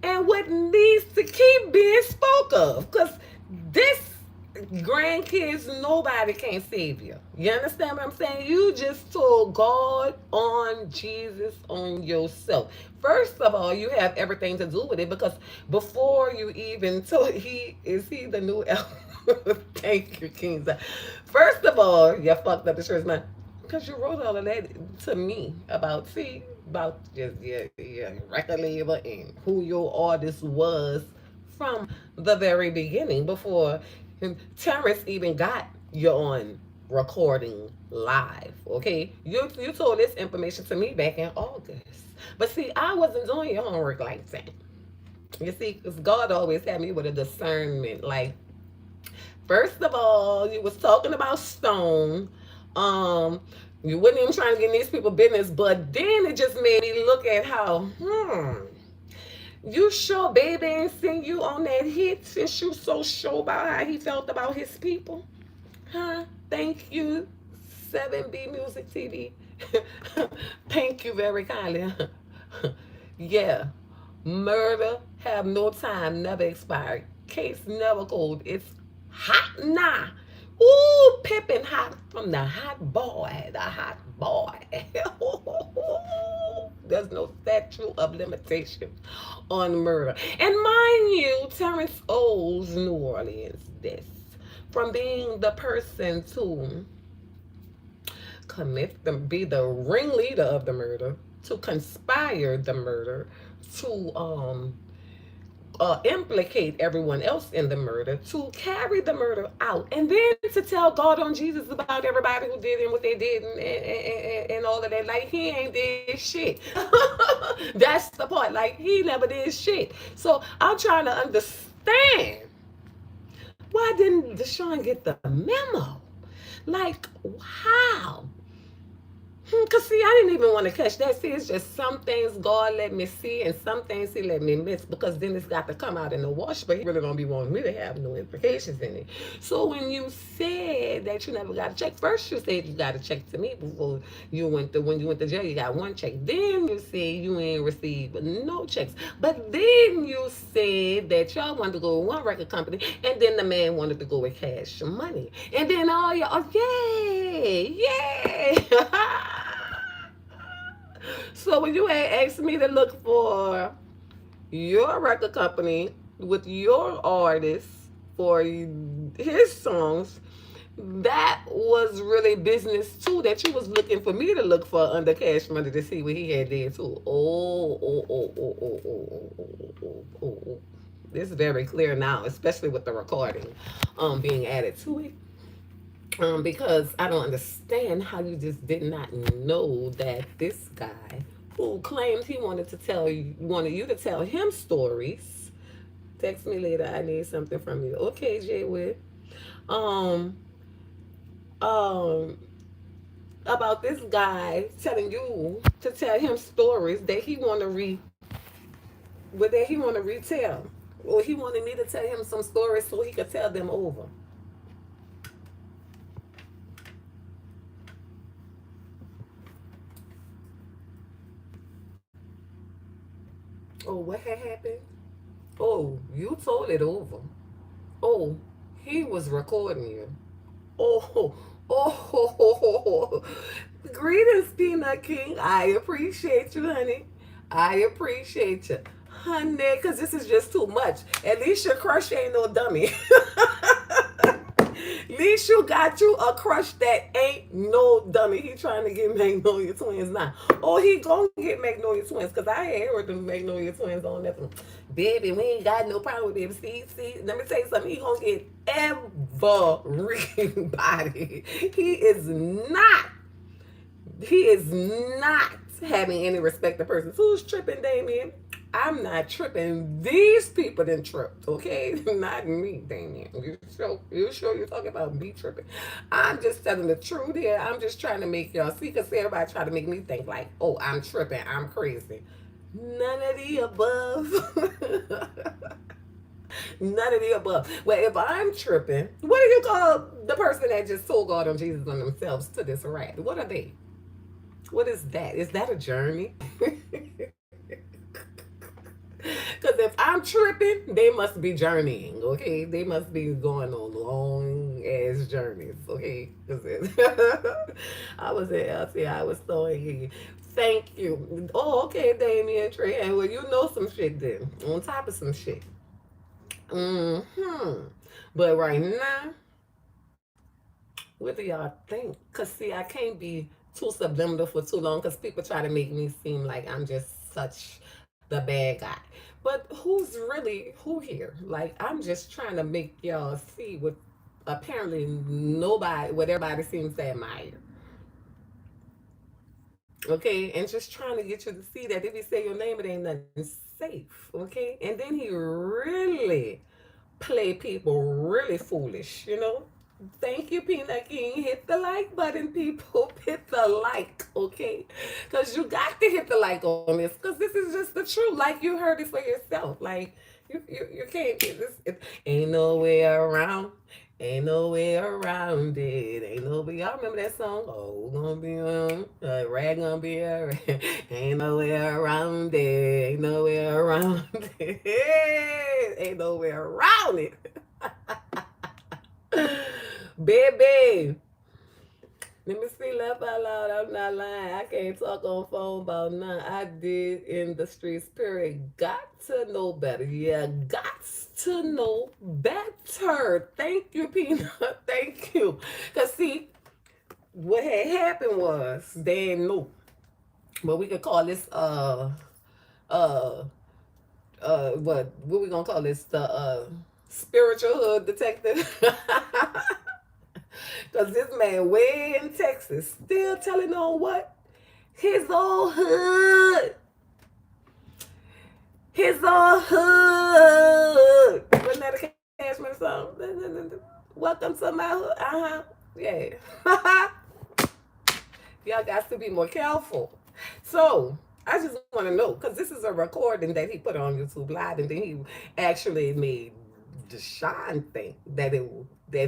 and what needs to keep being spoke of. Because this grandkids, nobody can save you. You understand what I'm saying? You just told God on Jesus on yourself. First of all, you have everything to do with it because before you even told he the new elf. Thank you, King. First of all, you fucked up the church man. Because you wrote all of that to me about just your record label and who your artist was from the very beginning before Terrance even got you on recording live. Okay, you told this information to me back in August, but see, I wasn't doing your homework like that. You see, because God always had me with a discernment. Like, first of all, you was talking about Stone. You wasn't even trying to get in these people business, but then it just made me look at how, you sure baby ain't seen you on that hit since you so sure about how he felt about his people? Huh? Thank you, 7B Music TV. Thank you very kindly. Yeah. Murder have no time, never expired. Case never cold. It's hot now. Ooh, pippin' hot from the hot boy, the hot boy. There's no statute of limitation on murder. And mind you, Terrance owes New Orleans this. From being the person to be the ringleader of the murder, to conspire the murder, to implicate everyone else in the murder, to carry the murder out, and then to tell God on Jesus about everybody who did and what they did and all of that. Like, he ain't did shit. That's the part. Like, he never did shit. So I'm trying to understand, why didn't DeSean get the memo? Like, how? Because, see, I didn't even want to catch that. See, it's just some things God let me see and some things he let me miss because then it's got to come out in the wash, but he really don't be wanting me to have no implications in it. So when you said that you never got a check, first you said you got a check to me before when you went to jail, you got one check. Then you said you ain't received no checks. But then you said that y'all wanted to go with one record company and then the man wanted to go with Cash Money. And then all y'all, yay. So when you had asked me to look for your record company with your artist for his songs, that was really business too, that you was looking for me to look for under Cash Money to see what he had there too. This is very clear now, especially with the recording being added to it. Because I don't understand how you just did not know that this guy who claimed he wanted you to tell him stories. Text me later. I need something from you. Okay, Jay Wood. Um, um, about this guy telling you to tell him stories that he want to retell, or he wanted me to tell him some stories so he could tell them over. Oh, what had happened? Oh, you told it over. Oh, he was recording you. Oh, oh, greetings, Peanut King. I appreciate you, honey. I appreciate you, honey, because this is just too much. At least your crush ain't no dummy. At least you got you a crush that ain't no dummy. He trying to get Magnolia Twins now. Oh, he gonna get Magnolia Twins, because I ain't heard the Magnolia Twins on that one. Baby, we ain't got no problem with him. See, let me tell you something. He gonna get everybody. He is not having any respect to persons. Who's tripping, Damien? I'm not tripping. These people done tripped, okay? Not me, Damien. You sure you're talking about me tripping? I'm just telling the truth here. I'm just trying to make y'all see, because everybody try to make me think like, oh, I'm tripping, I'm crazy. None of the above. None of the above. Well, if I'm tripping, what do you call the person that just told God on Jesus on themselves to this rat? What are they? What is that? Is that a journey? Because if I'm tripping, they must be journeying, okay? They must be going on long ass journeys, okay? I was at LT, I was throwing you. Thank you. Oh, okay, Damien Trey. And well, you know some shit then. On top of some shit. But right now, what do y'all think? Because see, I can't be too subliminal for too long, because people try to make me seem like I'm just such the bad guy. But who's really who here? Like, I'm just trying to make y'all see what apparently what everybody seems to admire. Okay, and just trying to get you to see that if you say your name, it ain't nothing safe. Okay, and then he really play people really foolish, you know. Thank you, Peanut King. Hit the like button, people. Hit the like, okay? Because you got to hit the like on this, because this is just the truth. Like, you heard it for yourself. Like, you can't get this. Ain't no way around. Ain't no way around it. Ain't no way. Y'all remember that song? Oh, gonna be on. Rag gonna be a rag. Ain't no way around it. Ain't no way around it. Ain't no way around it. Baby, let me see, laugh out loud. I'm not lying. I can't talk on phone about none. I did in the streets, period. Got to know better. Yeah, got to know better. Thank you, Peanut. Thank you. Because see, what had happened was, they didn't know. But we could call this, what we gonna call this? The, spiritual hood detective. Because this man way in Texas still telling on what? His old hood. His old hood. Wasn't that a Cashman song? Welcome to my hood. Uh-huh. Yeah. Y'all got to be more careful. So, I just want to know, because this is a recording that he put on YouTube Live, and then he actually made DeSean think that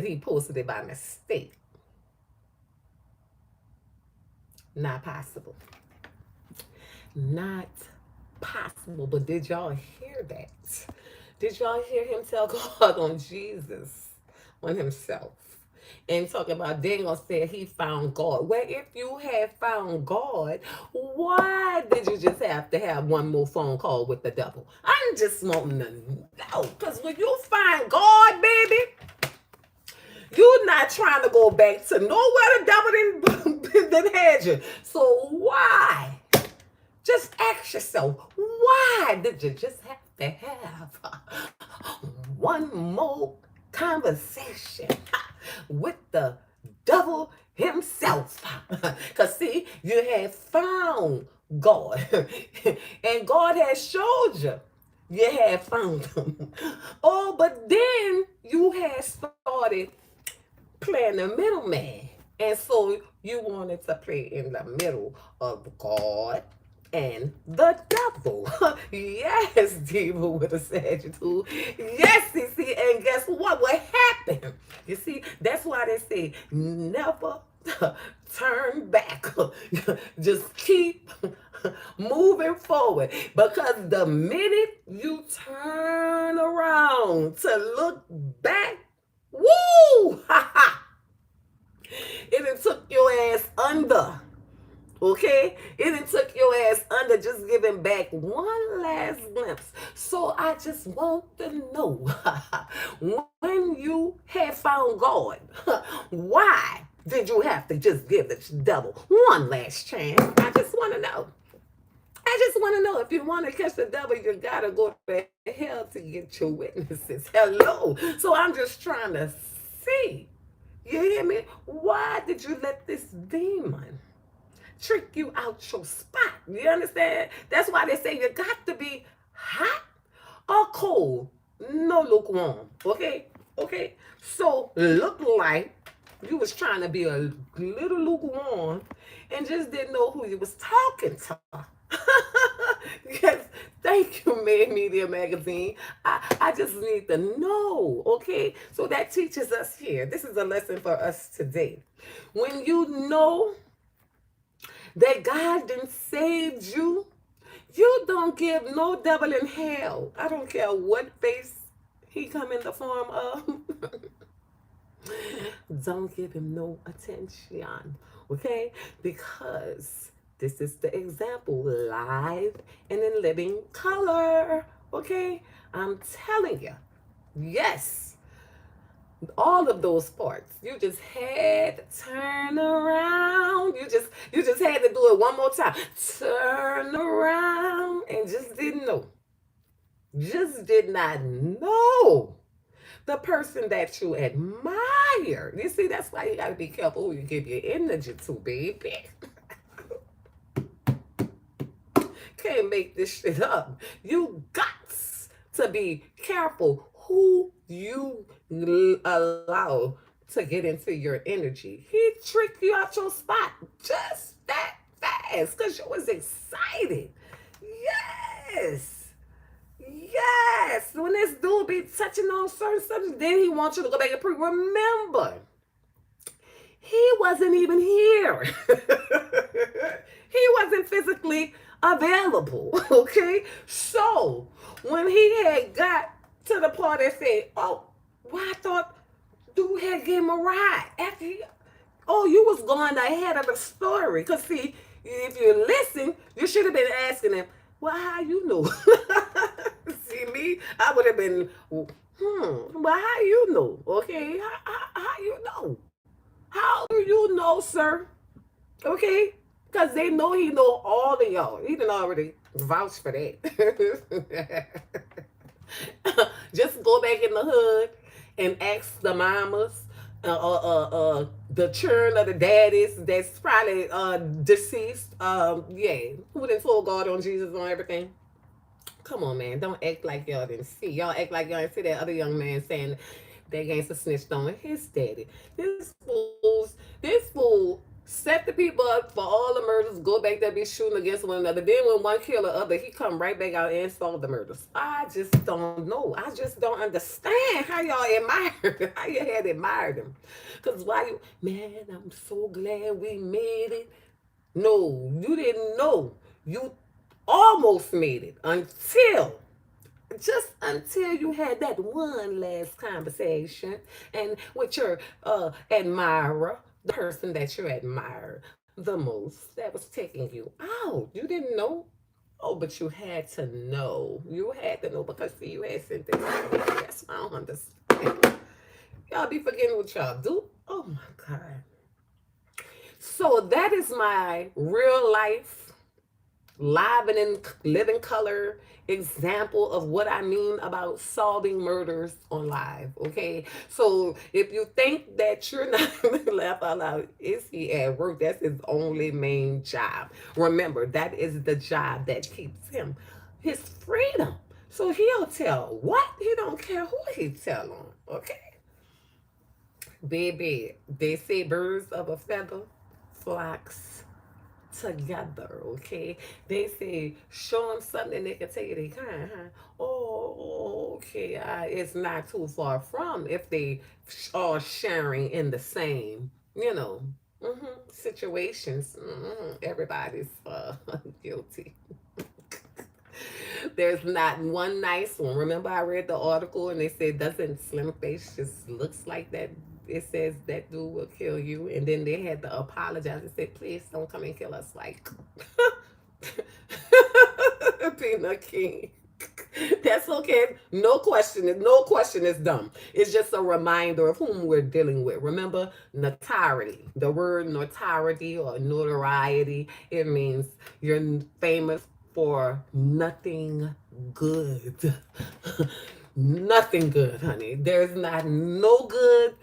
he posted it by mistake. Not possible. Not possible. But did y'all hear that? Did y'all hear him tell God on Jesus, on himself? And talking about Daniel said he found God. Well, if you had found God, why did you just have to have one more phone call with the devil? I'm just wanting to know. Because when you find God, baby, you're not trying to go back to nowhere the devil didn't had you. So why? Just ask yourself, why did you just have to have one more conversation with the devil himself? Because see, you had found God. And God has showed you. You had found him. Oh, but then you had started playing the middleman. And so you wanted to play in the middle of God and the devil. Yes, diva with a Sagittarius. Yes, you see, and guess what? What happened? You see, that's why they say never turn back. Just keep moving forward. Because the minute you turn around to look back, woo! Ha ha! It done took your ass under. Okay? It done took your ass under, just giving back one last glimpse. So I just want to know when you had found God, why did you have to just give the devil one last chance? I just want to know. I just want to know, if you want to catch the devil, you got to go to hell to get your witnesses. Hello. So I'm just trying to see. You hear me? Why did you let this demon trick you out your spot? You understand? That's why they say you got to be hot or cold. No lukewarm. Okay? Okay? So look like you was trying to be a little lukewarm and just didn't know who you was talking to. Yes, thank you, Made Media Magazine. I just need to know, okay? So that teaches us here. This is a lesson for us today. When you know that God done saved you, you don't give no devil in hell. I don't care what face he come in the form of. Don't give him no attention, okay? Because this is the example, live and in living color, okay? I'm telling you, yes, all of those parts. You just had to turn around. You just had to do it one more time. Turn around and just didn't know. Just did not know the person that you admire. You see, that's why you got to be careful who you give your energy to, baby. Can't make this shit up. You got to be careful who you allow to get into your energy. He tricked you out your spot just that fast because you was excited. Yes. Yes, when this dude be touching on certain subjects, then he wants you to go back and remember, he wasn't even here. He wasn't physically available, okay? So, when he had got to the part that said, oh, well, I thought dude had gave him a ride. After he, oh, you was going ahead of the story. Because, see, if you listen, you should have been asking him, well, how you know? See me? I would have been, well, how you know? Okay, how you know? How do you know, sir? Okay? Because they know he know all of y'all. He done already vouched for that. Just go back in the hood and ask the mamas, the children of the daddies that's probably deceased. Yeah, who done told God on Jesus on everything? Come on, man. Don't act like y'all didn't see. Y'all act like y'all didn't see that other young man saying that gangster snitched on his daddy. This fool set the people up for all the murders, go back there, be shooting against one another. Then when one kill the other, he come right back out and solve the murders. I just don't know. I just don't understand how y'all admired, how you had admired him. Because why you, man, I'm so glad we made it. No, you didn't know. You almost made it until you had that one last conversation and with your admirer, the person that you admire the most, that was taking you out. You didn't know. Oh, but you had to know. You had to know because see, you had sent this. That's why I don't understand. Y'all be forgetting what y'all do. Oh my God. So that is my real life live and in living color example of what I mean about solving murders on live. Okay, so if you think that you're not laugh out loud, is he at work? That's his only main job. Remember, that is the job that keeps him his freedom. So he'll tell what, he don't care who he tell on. Okay, baby, they say birds of a feather flocks together. Okay, they say show them something they can tell you they kind, huh? Oh, okay, it's not too far from if they all sharing in the same, situations. Everybody's guilty. There's not one nice one. Remember, I read the article and they said, doesn't slim face just looks like that? It says that dude will kill you, and then they had to apologize and say, please don't come and kill us. Like, Peanut King. That's okay. No question is dumb. It's just a reminder of whom we're dealing with. Remember, notoriety. The word notoriety or notoriety, it means you're famous for nothing good. Nothing good, honey. There's not no good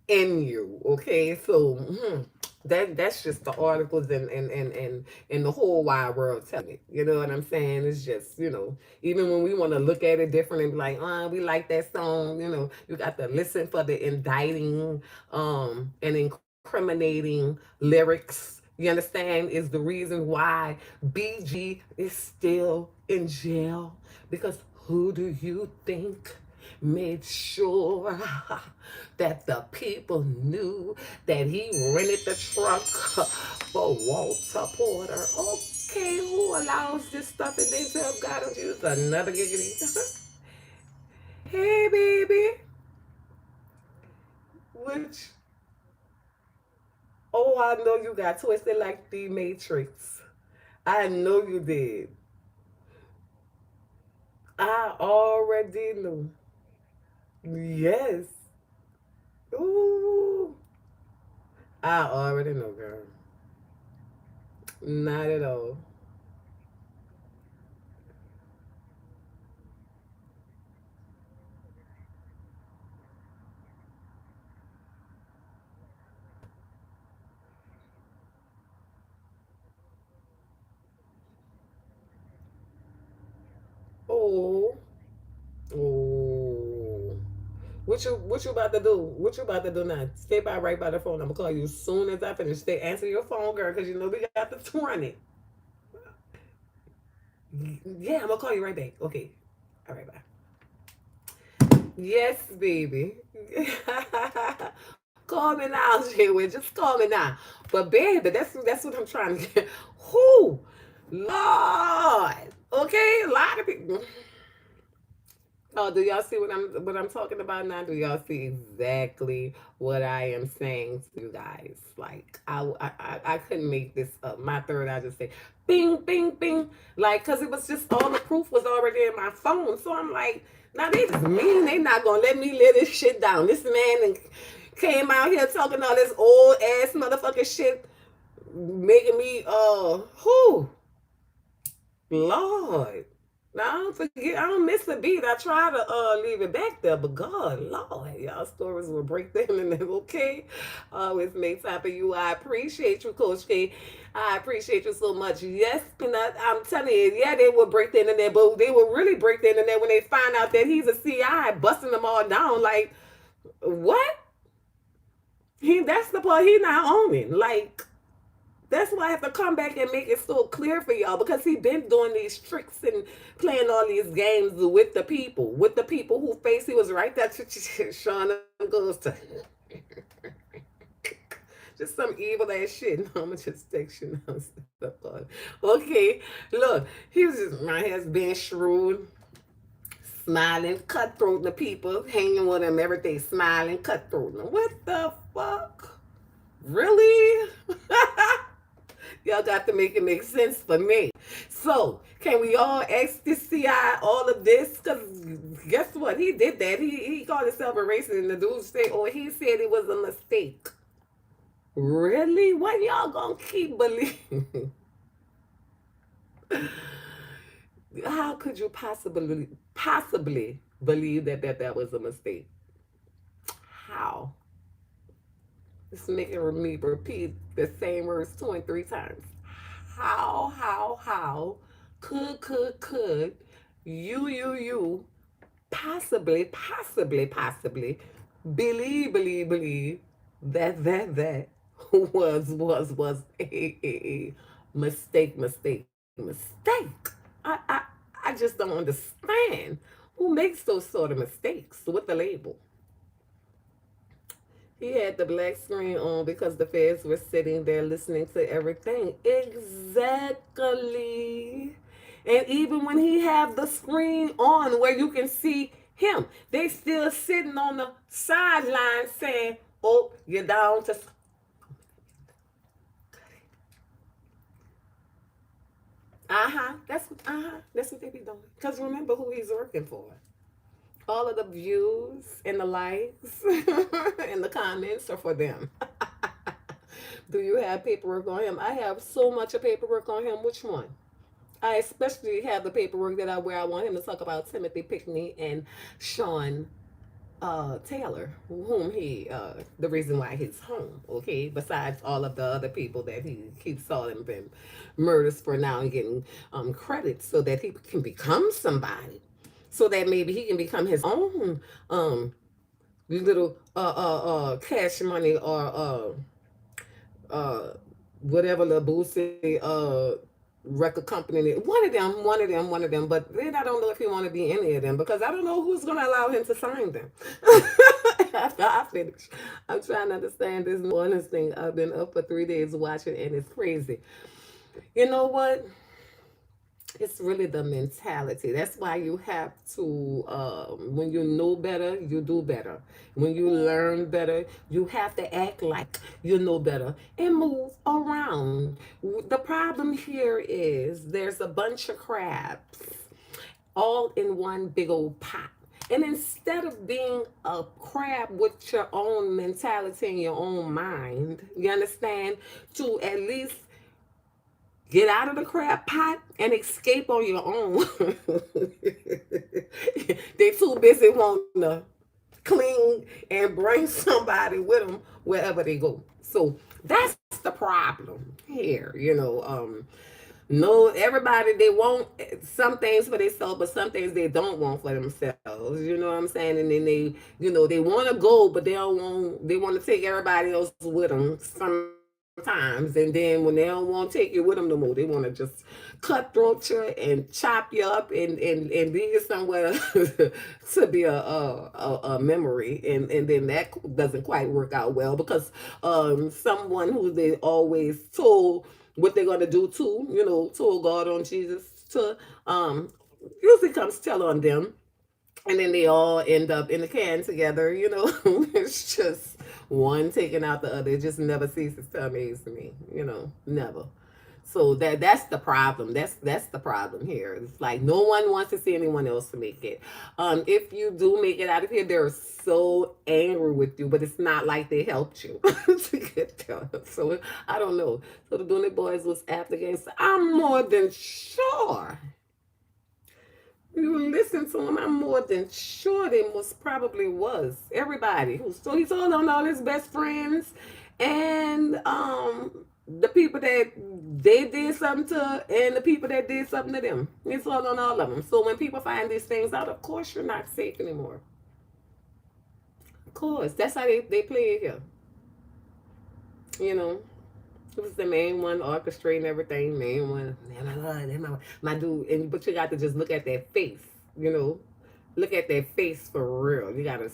in you. Okay, so that's just the articles and the whole wide world telling it. You know what I'm saying? It's just, even when we want to look at it different and be like, we like that song, you got to listen for the indicting and incriminating lyrics. You understand? Is the reason why BG is still in jail. Because who do you think made sure that the people knew that he rented the truck for Walter Porter? Okay, who allows this stuff and they tell God don't use another giggity? Hey, baby. Which, I know you got twisted like the Matrix. I know you did. I already knew. Yes. Ooh. I already know, girl. Not at all. Oh. Oh. What you about to do? What you about to do now? Stay by right by the phone. I'm gonna call you as soon as I finish. Stay answer your phone, girl, because you know we got to run it. Yeah, I'm gonna call you right back. Okay. All right, bye. Yes, baby. Call me now, Jay. Just call me now. But baby, that's what I'm trying to get. Who? Lord. Okay, a lot of people. Oh, do y'all see what I'm talking about now? Do y'all see exactly what I am saying to you guys? Like I couldn't make this up. My third eye just say bing bing bing, like because it was just all the proof was already in my phone. So I'm like, now they just mean they not gonna let me lay this shit down. This man came out here talking all this old ass motherfucking shit, making me who Lord. Now, I don't forget, I don't miss a beat. I try to leave it back there, but God, Lord, y'all stories will break them and then okay. Always make time for you. I appreciate you, Coach K. I appreciate you so much. Yes, Peanut, I'm telling you, yeah, they will break the internet, but they will really break the internet when they find out that he's a CI busting them all down. Like, what? That's the part he not owning. Like, that's why I have to come back and make it so clear for y'all because he been doing these tricks and playing all these games with the people who face he was right there. Sean goes to just some evil ass shit. No, I'm just section. Okay, look, he was just my ass being shrewd, smiling, cutthroat the people, hanging with him every day, smiling, cutthroat. What the fuck? Really? Y'all got to make it make sense for me. So, can we all ask the CI all of this? Because guess what? He did that. He called himself a racist, and the dude said, he said it was a mistake. Really? What y'all gonna keep believing? How could you possibly believe that was a mistake? How? It's making me repeat the same words 2 and 3 times. How could you possibly believe that was a mistake. I just don't understand who makes those sort of mistakes with the label. He had the black screen on because the feds were sitting there listening to everything. Exactly. And even when he have the screen on where you can see him, they still sitting on the sideline saying, "Oh, you're down to." That's what they be doing. Cause remember who he's working for. All of the views and the likes and the comments are for them. Do you have paperwork on him? I have so much of paperwork on him. Which one? I especially have the paperwork that where I want him to talk about Timothy Pickney and Sean Taylor, whom the reason why he's home, okay? Besides all of the other people that he keeps solving them murders for now and getting credit so that he can become somebody, so that maybe he can become his own little cash money or whatever the boosie record company. One of them. But then I don't know if he want to be any of them because I don't know who's going to allow him to sign them. After I finish, I'm trying to understand this New Orleans thing. I've been up for 3 days watching, and it's crazy. You know what? It's really the mentality. That's why you have to, when you know better, you do better. When you learn better, you have to act like you know better and move around. The problem here is there's a bunch of crabs all in one big old pot. And instead of being a crab with your own mentality and your own mind, you understand, to at least get out of the crab pot and escape on your own. They too busy wanting to clean and bring somebody with them wherever they go. So that's the problem here. No, everybody, they want some things for themselves, but some things they don't want for themselves. You know what I'm saying? And then they want to go, but they want to take everybody else with them sometimes. And then when they don't want to take you with them no more, they want to just cutthroat you and chop you up and leave you somewhere to be a memory. And then that doesn't quite work out well because someone who they always told what they're gonna do to, told God on Jesus to usually comes tell on them. And then they all end up in the can together. It's just one taking out the other. It just never ceases to amaze me, never. So that's the problem. That's the problem here. It's like no one wants to see anyone else to make it. If you do make it out of here, they're so angry with you, but it's not like they helped you to get there. So I don't know. So the Dooney Boys was after games. I'm more than sure. You listen to him, I'm more than sure they most probably was. Everybody. So he told on all his best friends and the people that they did something to and the people that did something to them. It's all on all of them. So when people find these things out, of course you're not safe anymore. Of course. That's how they play it here. It was the main one orchestrating everything, main one. My dude, but you got to just look at their face. Look at their face for real. You gotta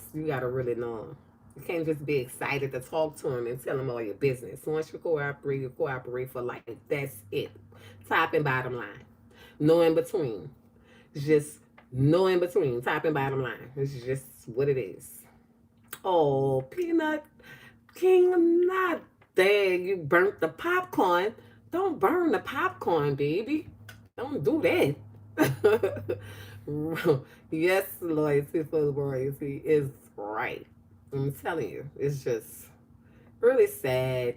really know them. You can't just be excited to talk to them and tell them all your business. Once you cooperate for life. That's it. Top and bottom line. No in between. Just no in between. Top and bottom line. It's just what it is. Oh, Peanut King, not there. You burnt the popcorn. Don't burn the popcorn, baby. Don't do that. Yes, loyalty for royalty is right. I'm telling you, it's just really sad,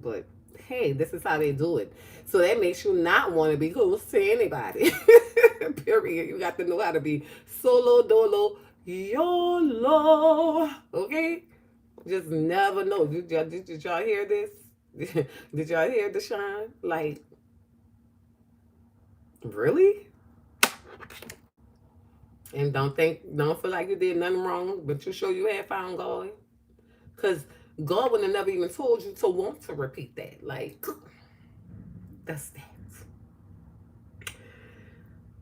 but hey, this is how they do it. So that makes you not want to be close to anybody. Period. You got to know how to be solo dolo YOLO. Okay? Just never know. Did y'all hear this? Did y'all hear DeSean? Like, really? And don't feel like you did nothing wrong, but you sure you had found God? Because God would have never even told you to want to repeat that. Like, that's that.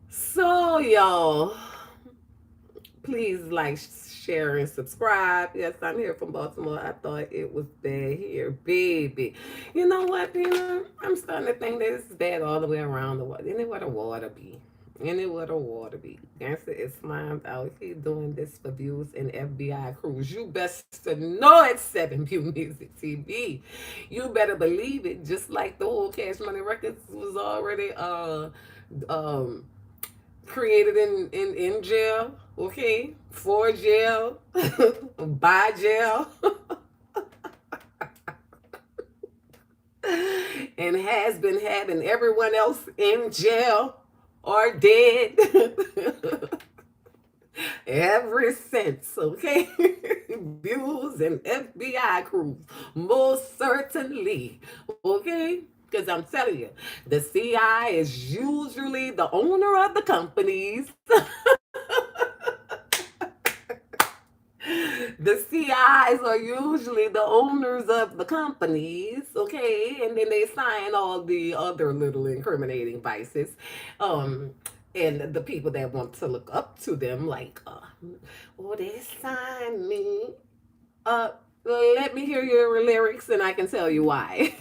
So, y'all, please like, share, and subscribe. Yes, I'm here from Baltimore. I thought it was bad here, baby. You know what, Pina? I'm starting to think that it's bad all the way around the world. Anywhere the water be. Anywhere the water be. Gangster Islam out here doing this for views and FBI crews. You best to know it's 7 View Music TV. You better believe it. Just like the whole Cash Money Records was already um created in jail, okay? For jail, by jail, and has been having everyone else in jail or dead ever since, okay? Views and FBI crews, most certainly, okay? Because I'm telling you, the CI is usually the owner of the companies. The CIs are usually the owners of the companies, okay? And then they sign all the other little incriminating vices. Um, and the people that want to look up to them, like, oh, they signed me up. Let me hear your lyrics and I can tell you why.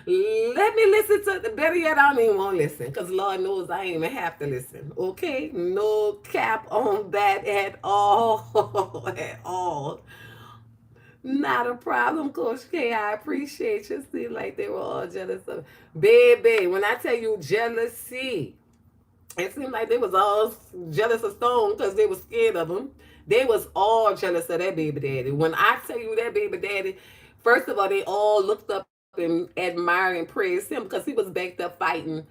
Let me listen to the better yet. I don't even want to listen because Lord knows I ain't even have to listen. Okay, no cap on that at all. At all. Not a problem, Coach K. I appreciate you. See, like they were all jealous of baby. When I tell you jealousy, it seemed like they was all jealous of Stone because they was scared of him. They was all jealous of that baby daddy. When I tell you that baby daddy, first of all, they all looked up and admired and praised him because he was back there fighting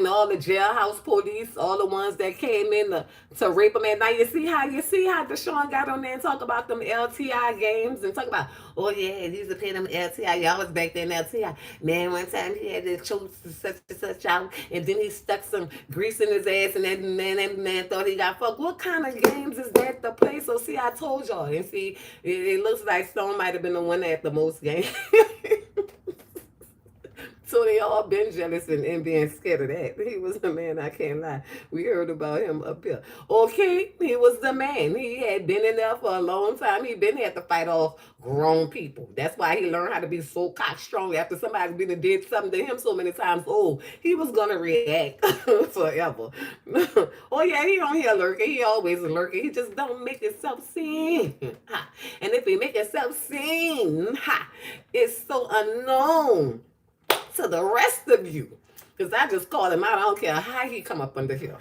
all the jailhouse police, all the ones that came in to rape him at night. You see how DeSean got on there and talk about them LTI games and talk about, oh yeah, these are paying them LTI. Y'all was back there in LTI. Man, one time he had to choke such and such out, and then he stuck some grease in his ass, and that man thought he got fucked. What kind of games is that to play? So see, I told y'all, and see, it looks like Stone might have been the one that had the most games. So they all been jealous and being scared of that. He was the man, I can't lie. We heard about him up here. Okay, he was the man. He had been in there for a long time. He been had to fight off grown people. That's why he learned how to be so cock strong after somebody been did something to him so many times. Oh, he was gonna react forever. Oh yeah, he don't here lurking. He always lurking. He just don't make himself seen. And if he make himself seen, it's so unknown to the rest of you. Because I just called him out. I don't care how he come up under here.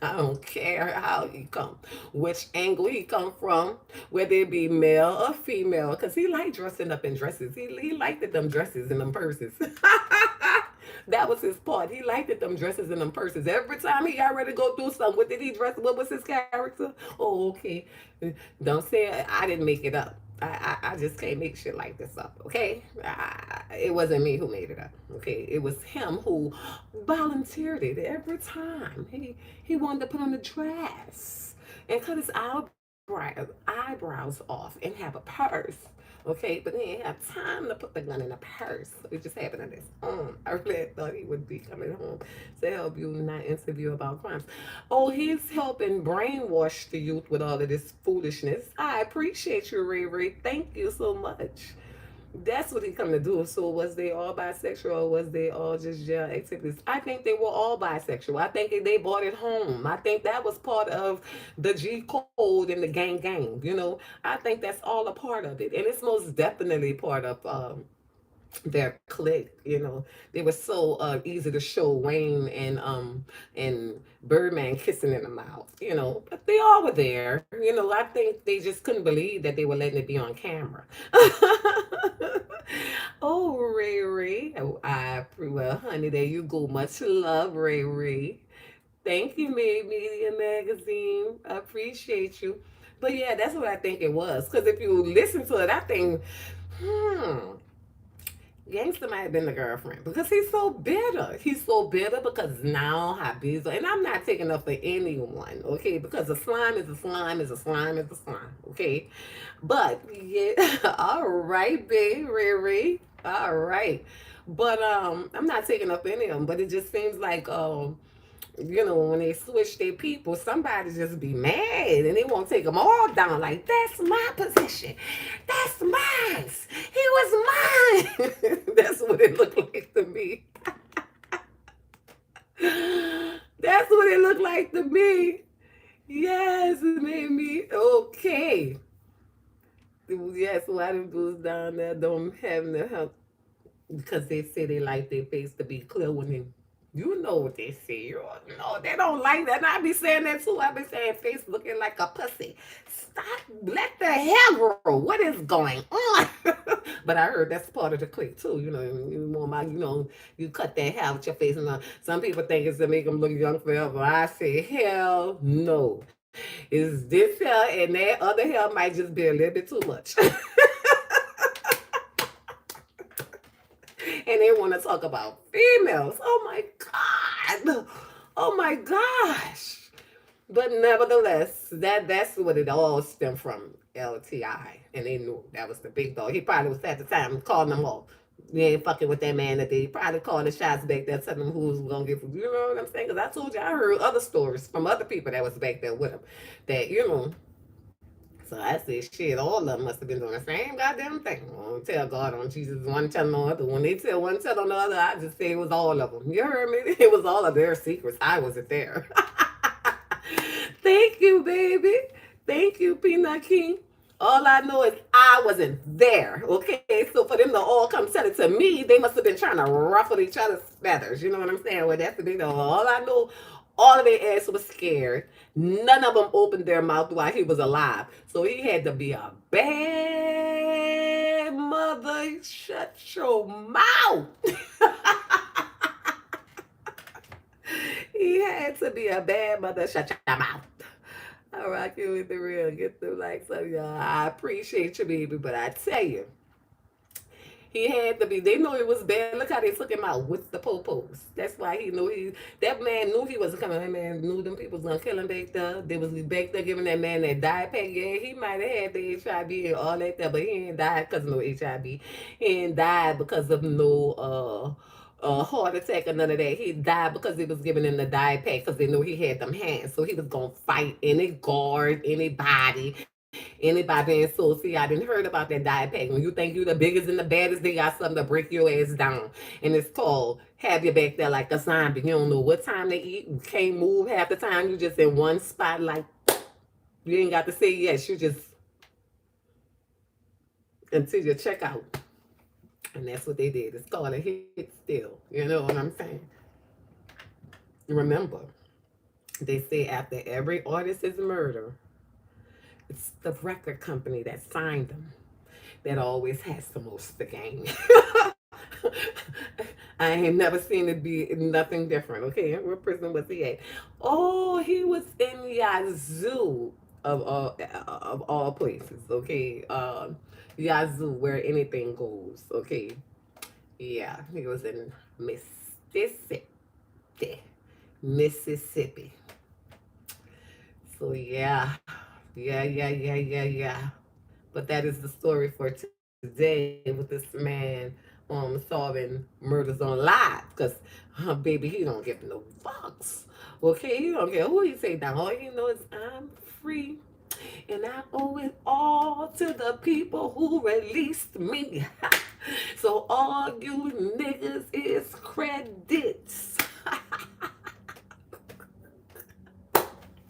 I don't care how he come. Which angle he come from. Whether it be male or female. Because he like dressing up in dresses. He liked it, them dresses and them purses. That was his part. He liked it, them dresses and them purses. Every time he got ready to go do something, what did he dress? What was his character? Oh, okay. Don't say it. I didn't make it up. I just can't make shit like this up, okay? It wasn't me who made it up, okay? It was him who volunteered it every time. He wanted to put on a dress and cut his eyebrows off and have a purse. Okay, but he didn't have time to put the gun in a purse. So he just happened on his own. I really thought he would be coming home to help you, not interview about crimes. Oh, he's helping brainwash the youth with all of this foolishness. I appreciate you, Ray Ray. Thank you so much. That's what he come to do. So was they all bisexual or was they all just jail activities? I think they were all bisexual. I think they brought it home. I think that was part of the G code and the gang. You know, I think that's all a part of it, and it's most definitely part of their clique, you know, they were so easy to show Wayne and Birdman kissing in the mouth, you know, but they all were there, you know. I think they just couldn't believe that they were letting it be on camera. Oh, Ray Ray, oh, well, honey, there you go. Much love, Ray Ray. Thank you, Made Media Magazine. I appreciate you. But yeah, that's what I think it was. Because if you listen to it, I think, hmm, Gangsta might have been the girlfriend because he's so bitter. He's so bitter because now Habizo, and I'm not taking up for anyone, okay? Because a slime is a slime is a slime is a slime, okay? But yeah, all right, babe, Riri, all right. But I'm not taking up any of them. But it just seems like you know, when they switch their people, somebody just be mad and they won't take them all down. Like, that's my position. That's mine. He was mine. That's what it looked like to me. That's what it looked like to me. Yes, it made me okay. Yes, why them dudes down there don't have no help because they say they like their face to be clear when they, you know what they say. You know they don't like that. And I be saying that too. I be saying face looking like a pussy. Stop. Let the hair grow. What is going on? But I heard that's part of the clique too. You know, you cut that hair with your face. And some people think it's to make them look young forever. I say hell no. Is this hair and that other hair might just be a little bit too much. And they want to talk about females. Oh my God. Oh my gosh. But nevertheless, that's what it all stemmed from, LTI. And they knew that was the big dog. He probably was at the time calling them all. You ain't fucking with that man that they probably called the shots back there, telling them who was going to get, you know what I'm saying? Because I told you, I heard other stories from other people that was back there with him. That, you know, so I said, shit, all of them must have been doing the same goddamn thing. I don't tell God on Jesus, one tell on the other. When they tell one tell on the other, I just say it was all of them. You heard me? It was all of their secrets. I wasn't there. Thank you, baby. Thank you, Peanut King. All I know is I wasn't there. Okay, so for them to all come tell it to me, they must have been trying to ruffle each other's feathers. You know what I'm saying? Well, that's the big deal. All I know, all of their ass was scared. None of them opened their mouth while he was alive. So he had to be a bad mother. Shut your mouth. He had to be a bad mother. Shut your mouth. I rock you with the real. Get the likes of y'all. I appreciate you, baby, but I tell you, he had to be. They know it was bad. Look how they took him out with the popos. That's why he knew he. That man knew he wasn't coming. That man knew them people was gonna kill him back there. They was back there giving that man that diet pack. Yeah, he might have had the HIV and all that there, but he ain't died because of no HIV. He ain't died because of no heart attack or none of that. He died because he was giving him the diet pack because they knew he had them hands. So he was gonna fight any guard, anybody in so see, I didn't heard about that diet pack. When you think you the biggest and the baddest, they got something to break your ass down. And it's called have you back there like a zombie. You don't know what time they eat. You can't move half the time. You just in one spot like you ain't got to say yes. You just until you check out. And that's what they did. It's called a hit still. You know what I'm saying? Remember, they say after every artist's murder, it's the record company that signed them that always has the most to gain. I ain't never seen it be nothing different. Okay, what prison was he at? Oh, he was in Yazoo of all places. Okay, Yazoo, where anything goes. Okay, yeah, he was in Mississippi. Mississippi. So yeah. But that is the story for today with this man solving murders on live. Because, baby, he don't give no fucks. Okay, he don't care who he say down. All he know is I'm free. And I owe it all to the people who released me. So all you niggas is credits.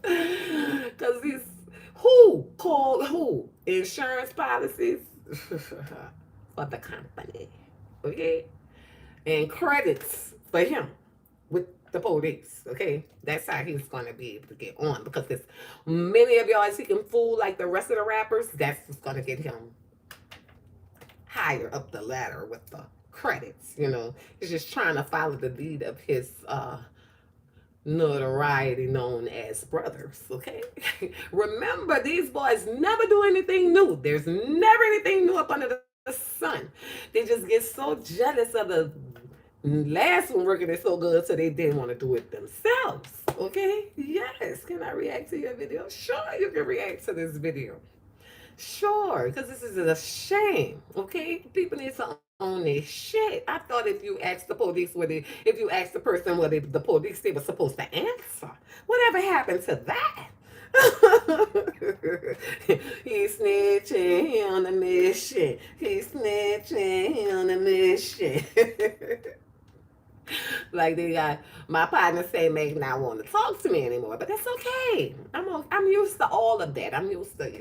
Because he's who called who? Insurance policies for the company. okay? And credits for him with the police, okay? That's how he's gonna be able to get on because there's many of y'all as he can fool like the rest of the rappers. That's just gonna get him higher up the ladder with the credits. He's just trying to follow the lead of his notoriety known as brothers, okay? Remember, these boys never do anything new. There's never anything new up under the sun. They just get so jealous of the last one working it so good, so they didn't want to do it themselves, okay? Yes. Can I react to your video? Sure, you can react to this video. Sure, because this is a shame, okay? People need to own their shit. I thought if you asked the police if you asked the person what the police they were supposed to answer. Whatever happened to that? He's snitching, he on a mission. He's snitching, he on a mission. Like they got my partner say make not want to talk to me anymore, but that's okay. I'm used to all of that. I'm used to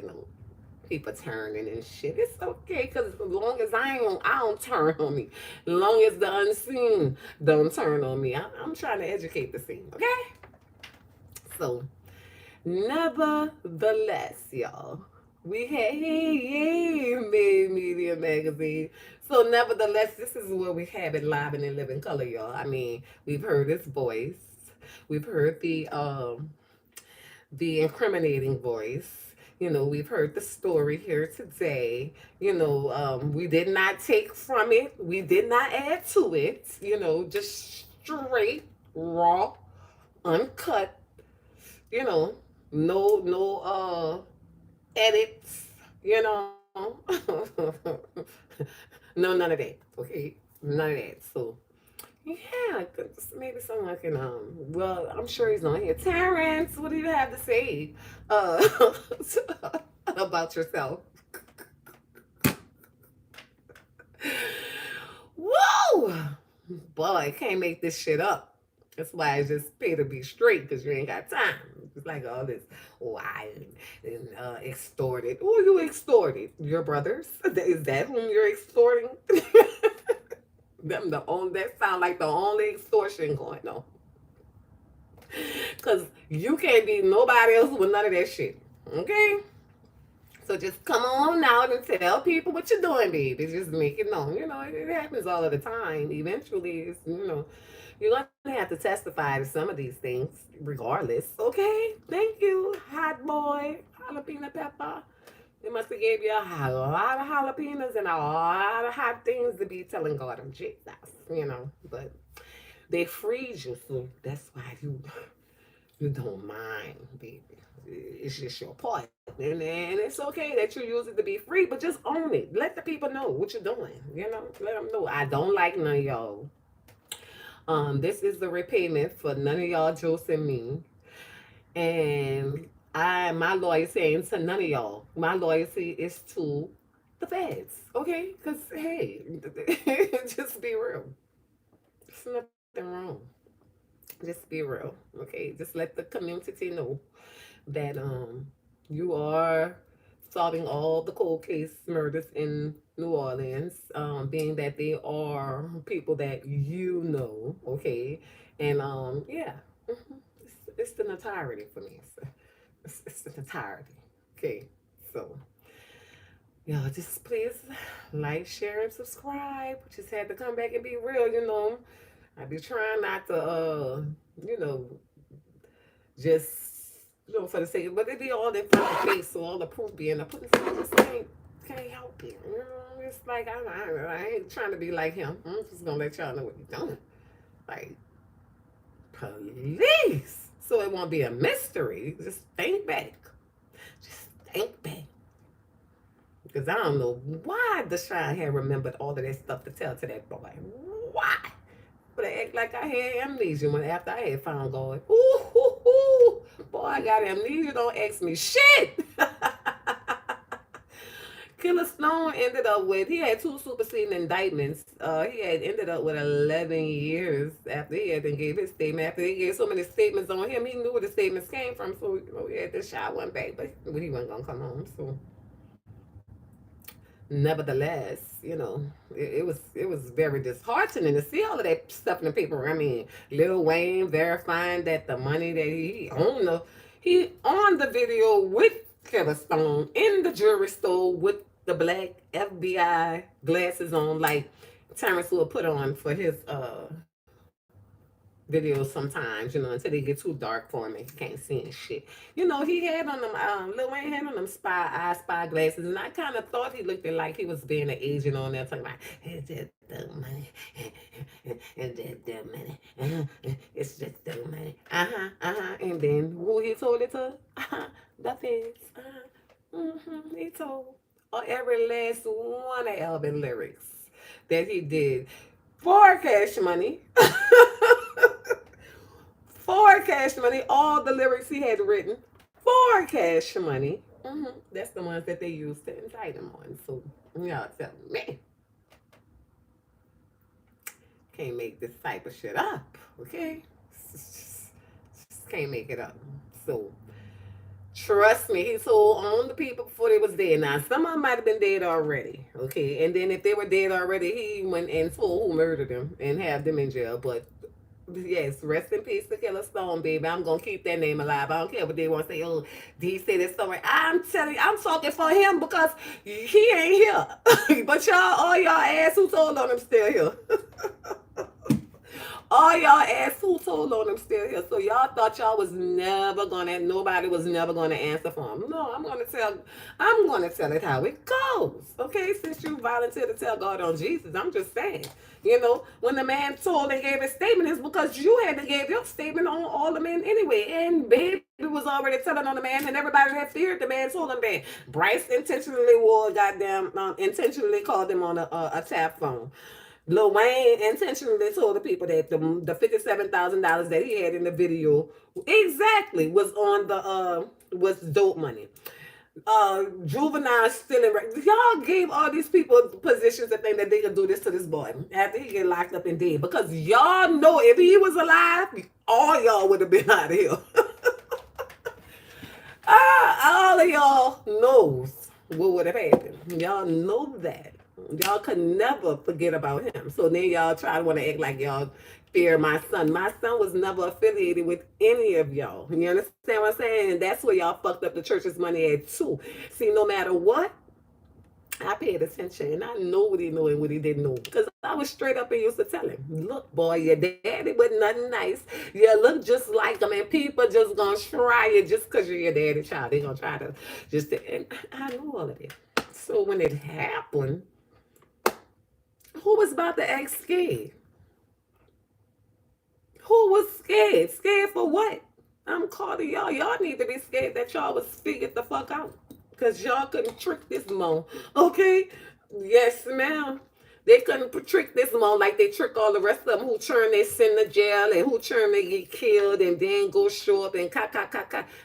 people turning and shit. It's okay because as long as I don't turn on me. As long as the unseen don't turn on me. I'm trying to educate the scene, okay? So, nevertheless, y'all, we had made Media Magazine. So, nevertheless, this is where we have it live and in living color, y'all. I mean, we've heard his voice. We've heard the incriminating voice. We've heard the story here today. We did not take from it. We did not add to it. Just straight, raw, uncut. No edits. No, none of that. Okay, none of that. So. Yeah, maybe someone can. Well, I'm sure he's on here. Terrance, what do you have to say about yourself? Whoa! Boy, I can't make this shit up. That's why I just pay to be straight because you ain't got time. It's like all this lying and extorted. Who you extorted? Your brothers? Is that whom you're extorting? Them that sound like the only extortion going on. Cause you can't be nobody else with none of that shit. Okay? So just come on out and tell people what you're doing, baby. Just make it known. It happens all of the time. Eventually, you're gonna have to testify to some of these things, regardless. Okay? Thank you, hot boy, jalapeno pepper. They must have gave you a lot of jalapenos and a lot of hot things to be telling God and Jesus, But they freed you, so that's why you don't mind, baby. It's just your part. And it's okay that you use it to be free, but just own it. Let the people know what you're doing. Let them know. I don't like none of y'all. This is the repayment for none of y'all josing me. And my loyalty saying to none of y'all. My loyalty is to the feds, okay? Because, hey, just be real. There's nothing wrong. Just be real, okay? Just let the community know that you are solving all the cold case murders in New Orleans, being that they are people that okay? And, yeah, it's the notoriety for me. So it's the entirety. Okay, so y'all just please like, share, and subscribe. Just had to come back and be real. I be trying not to just for the sake, but it be all in front of the face, so all the proof being I put this just can't help it. It's like I ain't trying to be like him. I'm just gonna let y'all know what he's doing. Like police. So it won't be a mystery. Just think back. Just think back. Because I don't know why DeSean had remembered all of that stuff to tell to that boy. Why? But I act like I had amnesia when after I had found God. Ooh, boy, I got amnesia. Don't ask me shit. Killa Stone ended up with, he had 2 superseding indictments. He had ended up with 11 years after he had then gave his statement. After he gave so many statements on him, he knew where the statements came from. So, he had to shot one back, but he wasn't going to come home. So, nevertheless, it was very disheartening to see all of that stuff in the paper. I mean, Lil Wayne verifying that the money that he on the video with Killa Stone in the jewelry store with the black FBI glasses on, like Terrance will put on for his videos sometimes, until they get too dark for him and he can't see and shit. He had on them, Lil Wayne had on them spy glasses, and I kind of thought he looked like he was being an agent on there, talking about, it's just the money, it's just the money, it's just the money, and then who he told it to? The feds, he told every last one of Alvin lyrics that he did for Cash Money. For Cash Money, all the lyrics he had written for Cash Money. That's the ones that they used to indict him on. So y'all tell me, can't make this type of shit up, okay? Just can't make it up. So trust me, he told on the people before they was dead. Now some of them might have been dead already, okay? And then if they were dead already, he went and told who murdered them and have them in jail. But yes, rest in peace to Killa Stone, baby. I'm gonna keep that name alive. I don't care what they want to say. Oh, D say this story. I'm telling you, I'm talking for him because he ain't here. But y'all, all y'all ass who told on him still here. All y'all ass who told on him still here. So y'all thought y'all was never gonna, nobody was never gonna answer for him. No, I'm gonna tell it how it goes. Okay, since you volunteered to tell God on Jesus, I'm just saying. When the man told and gave his statement, it's because you had to give your statement on all the men anyway. And baby was already telling on the man, and everybody that feared the man told him that. Bryce intentionally intentionally called him on a tap phone. Lil Wayne intentionally told the people that the $57,000 that he had in the video exactly was on was dope money. Juvenile stealing. Y'all gave all these people positions to think that they could do this to this boy after he get locked up and dead, because y'all know if he was alive, all y'all would have been out of here. All of y'all knows what would have happened. Y'all know that. Y'all could never forget about him. So then y'all try to want to act like y'all fear my son. My son was never affiliated with any of y'all. You understand what I'm saying? And that's where y'all fucked up the church's money at too. See, no matter what, I paid attention and I know what he knew and what he didn't know, because I was straight up and used to tell him, look, boy, your daddy was nothing nice. You look just like him, and people just gonna try you just because you're your daddy child. They gonna try to and I knew all of it. So when it happened, who was about to act scared? Who was scared? Scared for what? I'm calling y'all. Y'all need to be scared that y'all was figured the fuck out, because y'all couldn't trick this mo. Okay? Yes, ma'am. They couldn't trick this mo like they trick all the rest of them who turn they send to jail and who turn they get killed and then go show up and ka.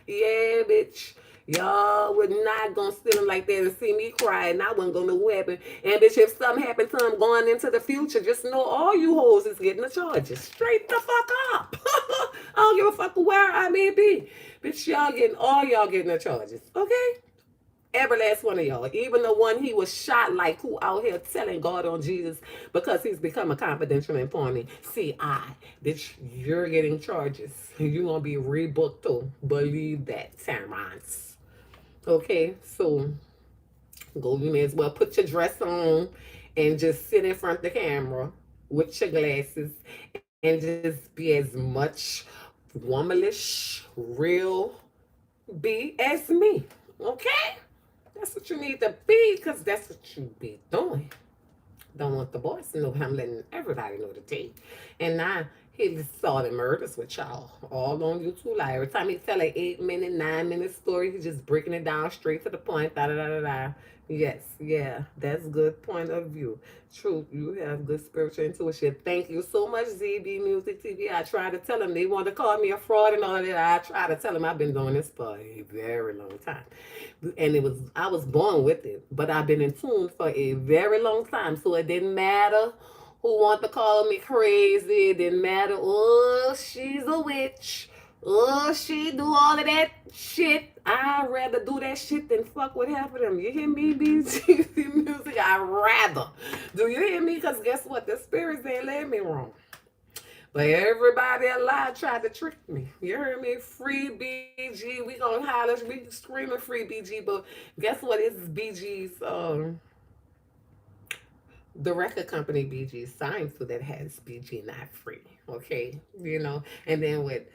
Yeah, bitch. Y'all were not gonna sit them like that and see me cry, and I wasn't gonna know what happened. And bitch, if something happened to them going into the future, just know all you hoes is getting the charges. Straight the fuck up. I don't give a fuck where I may be. Bitch, y'all getting the charges. Okay? Every last one of y'all. Even the one he was shot like, who out here telling God on Jesus because he's become a confidential informant. See, bitch, you're getting charges. You're gonna be rebooked too. Believe that, Terrance. Okay, so you may as well put your dress on and just sit in front of the camera with your glasses and just be as much womanish, real be as me. Okay? That's what you need to be, because that's what you be doing. Don't want the boys to know. I'm letting everybody know today. And now he saw the murders with y'all all on YouTube. Like every time he tell an 8-minute, 9-minute story, he's just breaking it down straight to the point. Yes, yeah, that's good point of view. True, you have good spiritual intuition. Thank you so much, ZB Music TV. I tried to tell him they want to call me a fraud and all of that. I tried to tell him I've been doing this for a very long time. And I was born with it, but I've been in tune for a very long time. So it didn't matter who want to call me crazy. It didn't matter, oh, she's a witch. Oh, she do all of that shit. I'd rather do that shit than fuck with half of them. You hear me, BG music? I'd rather. Do you hear me? Because guess what? The spirits ain't led me wrong. But everybody alive tried to trick me. You heard me? Free BG. We gonna holler. We screaming free BG. But guess what? It's BG's the record company BG signed to that has BG not free. Okay, you know. And then with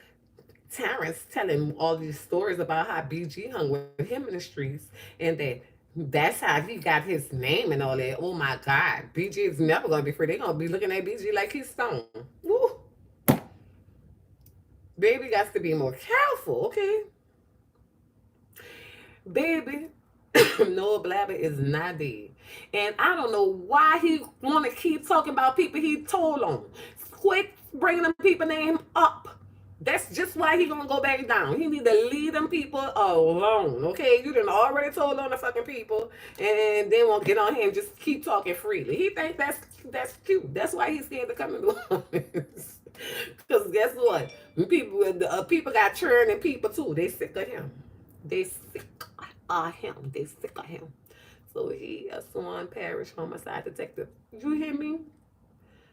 Terrance telling all these stories about how BG hung with him in the streets, and that's how he got his name and all that. Oh my God, BG is never gonna be free. They're gonna be looking at BG like he's stoned. Woo. Baby got to be more careful, okay? Baby, Noah Blabber is not dead. And I don't know why he want to keep talking about people he told on. Quit bringing them people name up. That's just why he gonna go back down. He need to leave them people alone, okay? You done already told on the fucking people, and then won't get on here and just keep talking freely. He think that's cute. That's why he's scared to come into office. Because guess what? People got churning people too. They sick of him. They sick of him. They sick of him. So he a Swan Parish homicide detective. You hear me?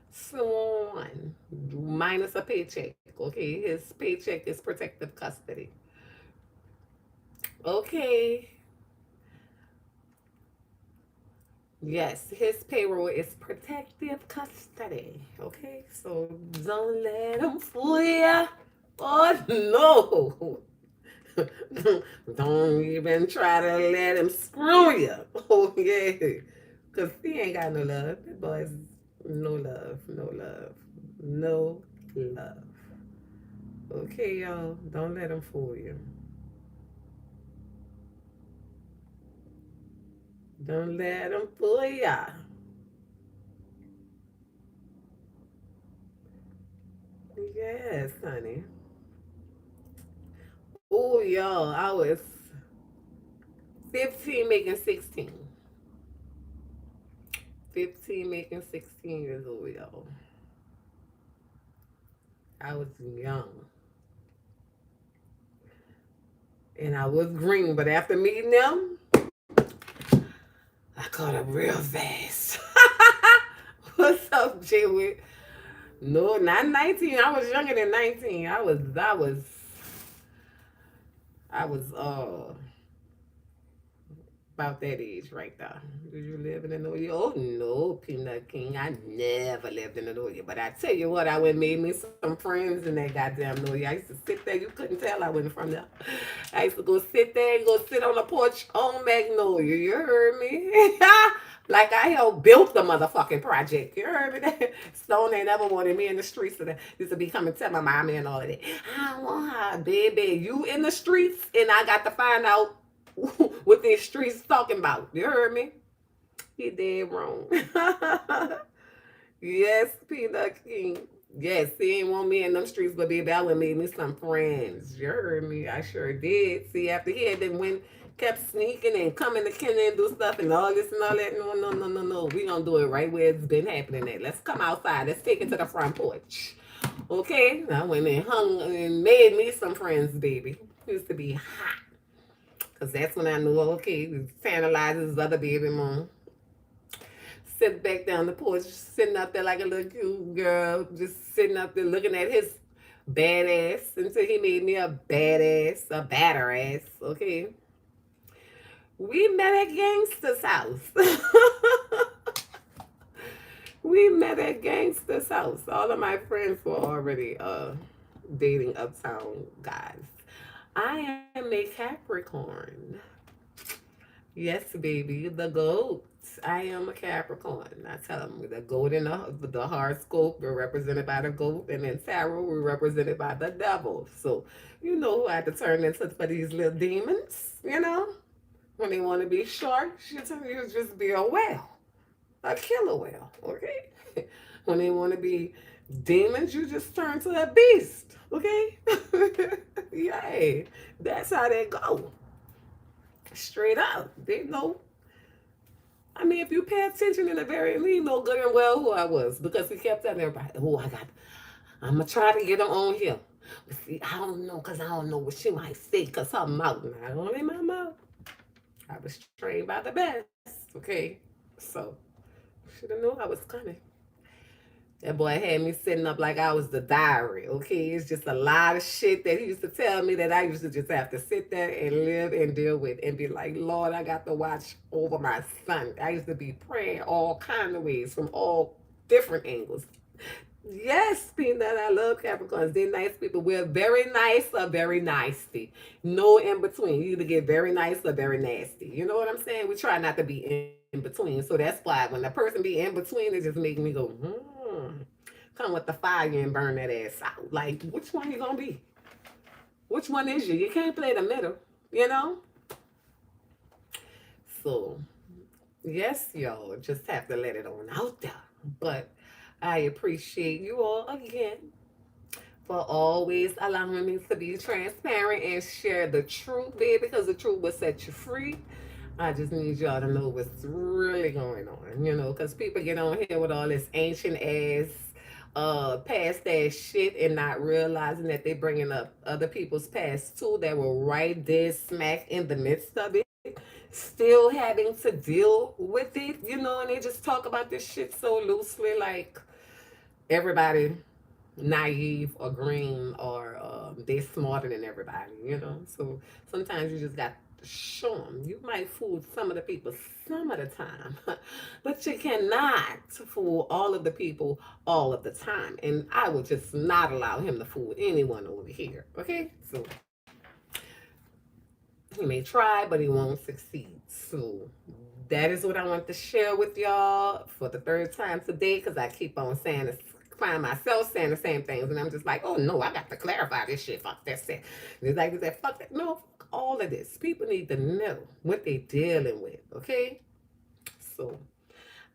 Swan. Minus a paycheck. Okay, his paycheck is protective custody. Okay. Yes, his payroll is protective custody. Okay, so don't let him fool ya. Oh no. Don't even try to let him screw you. Oh yeah. Cause he ain't got no love. That boy's no love. No love. No love. Okay, y'all. Don't let him fool you. Don't let him fool ya. Yes, honey. Oh, y'all. I was 15 making 16. 15 making 16 years old, y'all. I was young. And I was green, but after meeting them, I caught up real fast. What's up, Jay? No, not 19. I was younger than 19. I was about that age right there. Did you live in the New York? Oh no, Peanut King. I never lived in the New York. But I tell you what, I went made me some friends in that goddamn New York. I used to sit there. You couldn't tell I wasn't from there. I used to go sit there and go sit on the porch on Magnolia. You heard me? Like I helped built the motherfucking project. You heard me? Stone ain't never wanted me in the streets. So that used to be coming to tell my mama and all of that. I don't want her, baby. You in the streets, and I got to find out what these streets talking about. You heard me? He dead wrong. Yes, Peanut King. Yes, he ain't want me in them streets, but baby, I would made me some friends. You heard me? I sure did. See, after he had then went, kept sneaking and coming to Killa and do stuff and all this and all that. No, no, no, no, no. We gonna do it right where it's been happening at. Let's come outside. Let's take it to the front porch. Okay? I went and hung and made me some friends, baby. It used to be hot. Because that's when I knew, okay, he tantalized his other baby mom. Sit back down the porch, sitting up there like a little cute girl, just sitting up there looking at his badass until he made me a badass, a batter ass, okay? We met at Gangster's house. We met at Gangster's house. All of my friends were already dating uptown guys. I am a Capricorn. Yes, baby, the goat. I am a Capricorn. I tell them the goat in the horoscope, we're represented by the goat, and in tarot, we're represented by the devil. So, you know who I had to turn into for these little demons, you know? When they want to be sharks, you just be a whale, a killer whale, okay? When they want to be demons, you just turn to a beast, okay? Yay, that's how they go. Straight up, they know. I mean, if you pay attention in the very least, you know good and well who I was, because he kept telling everybody, "Oh, I'm going to try to get her on here. But see, I don't know, because I don't know what she might say, because her mouth, not only my mouth. I was trained by the best, okay? So, should have knew I was coming. That boy had me sitting up like I was the diary, okay? It's just a lot of shit that he used to tell me that I used to just have to sit there and live and deal with and be like, Lord, I got to watch over my son. I used to be praying all kind of ways from all different angles. Yes, Peanut, I love Capricorns. They're nice people. We're very nice or very nasty. No in between. You either get very nice or very nasty. You know what I'm saying? We try not to be in between. So that's why when the person be in between, it just makes me go, come with the fire and burn that ass out. Like, which one you gonna be? Which one is you? You can't play the middle, you know? So, yes, y'all, just have to let it on out there. But I appreciate you all again for always allowing me to be transparent and share the truth, baby, because the truth will set you free. I just need y'all to know what's really going on, you know, because people get on here with all this ancient ass, past ass shit and not realizing that they're bringing up other people's past too that were right there smack in the midst of it, still having to deal with it, you know, and they just talk about this shit so loosely, like everybody naive or green or they're smarter than everybody, you know. So sometimes you just got to show them. You might fool some of the people some of the time, but you cannot fool all of the people all of the time. And I will just not allow him to fool anyone over here. Okay, so he may try, but he won't succeed. So that is what I want to share with y'all for the third time today, because I keep on saying this, find myself saying the same things, and I'm just like, oh no, I got to clarify this shit. Fuck that shit. It's like that. Fuck that. No, fuck all of this. People need to know what they dealing with. Okay, so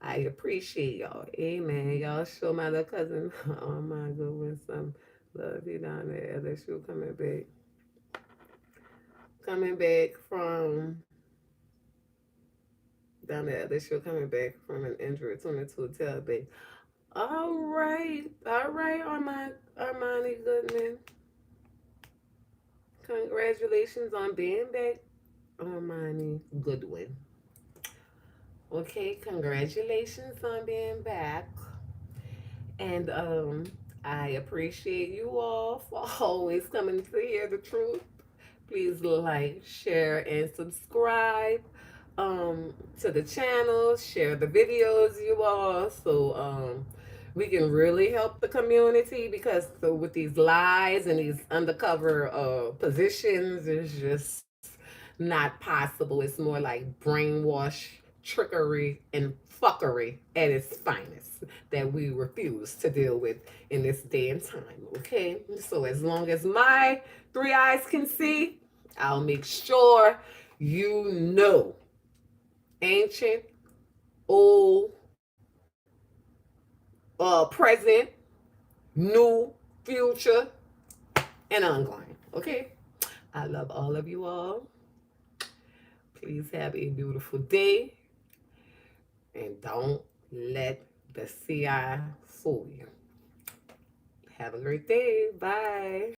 I appreciate y'all. Amen. Y'all show my little cousin. Oh my goodness, some love you down there. Other shoe coming back from down there. Other shoe coming back from an injury. 22 tailbake. All right, Armani Goodman. Congratulations on being back, Armani Goodwin. Okay, congratulations on being back. And I appreciate you all for always coming to hear the truth. Please like, share, and subscribe to the channel. Share the videos, you all, so we can really help the community, because so with these lies and these undercover positions, it's just not possible. It's more like brainwash, trickery, and fuckery at its finest that we refuse to deal with in this day and time. Okay, so as long as my three eyes can see, I'll make sure you know ancient, old, present, new, future, and ongoing. Okay? I love all of you all. Please have a beautiful day. And don't let the CI fool you. Have a great day. Bye.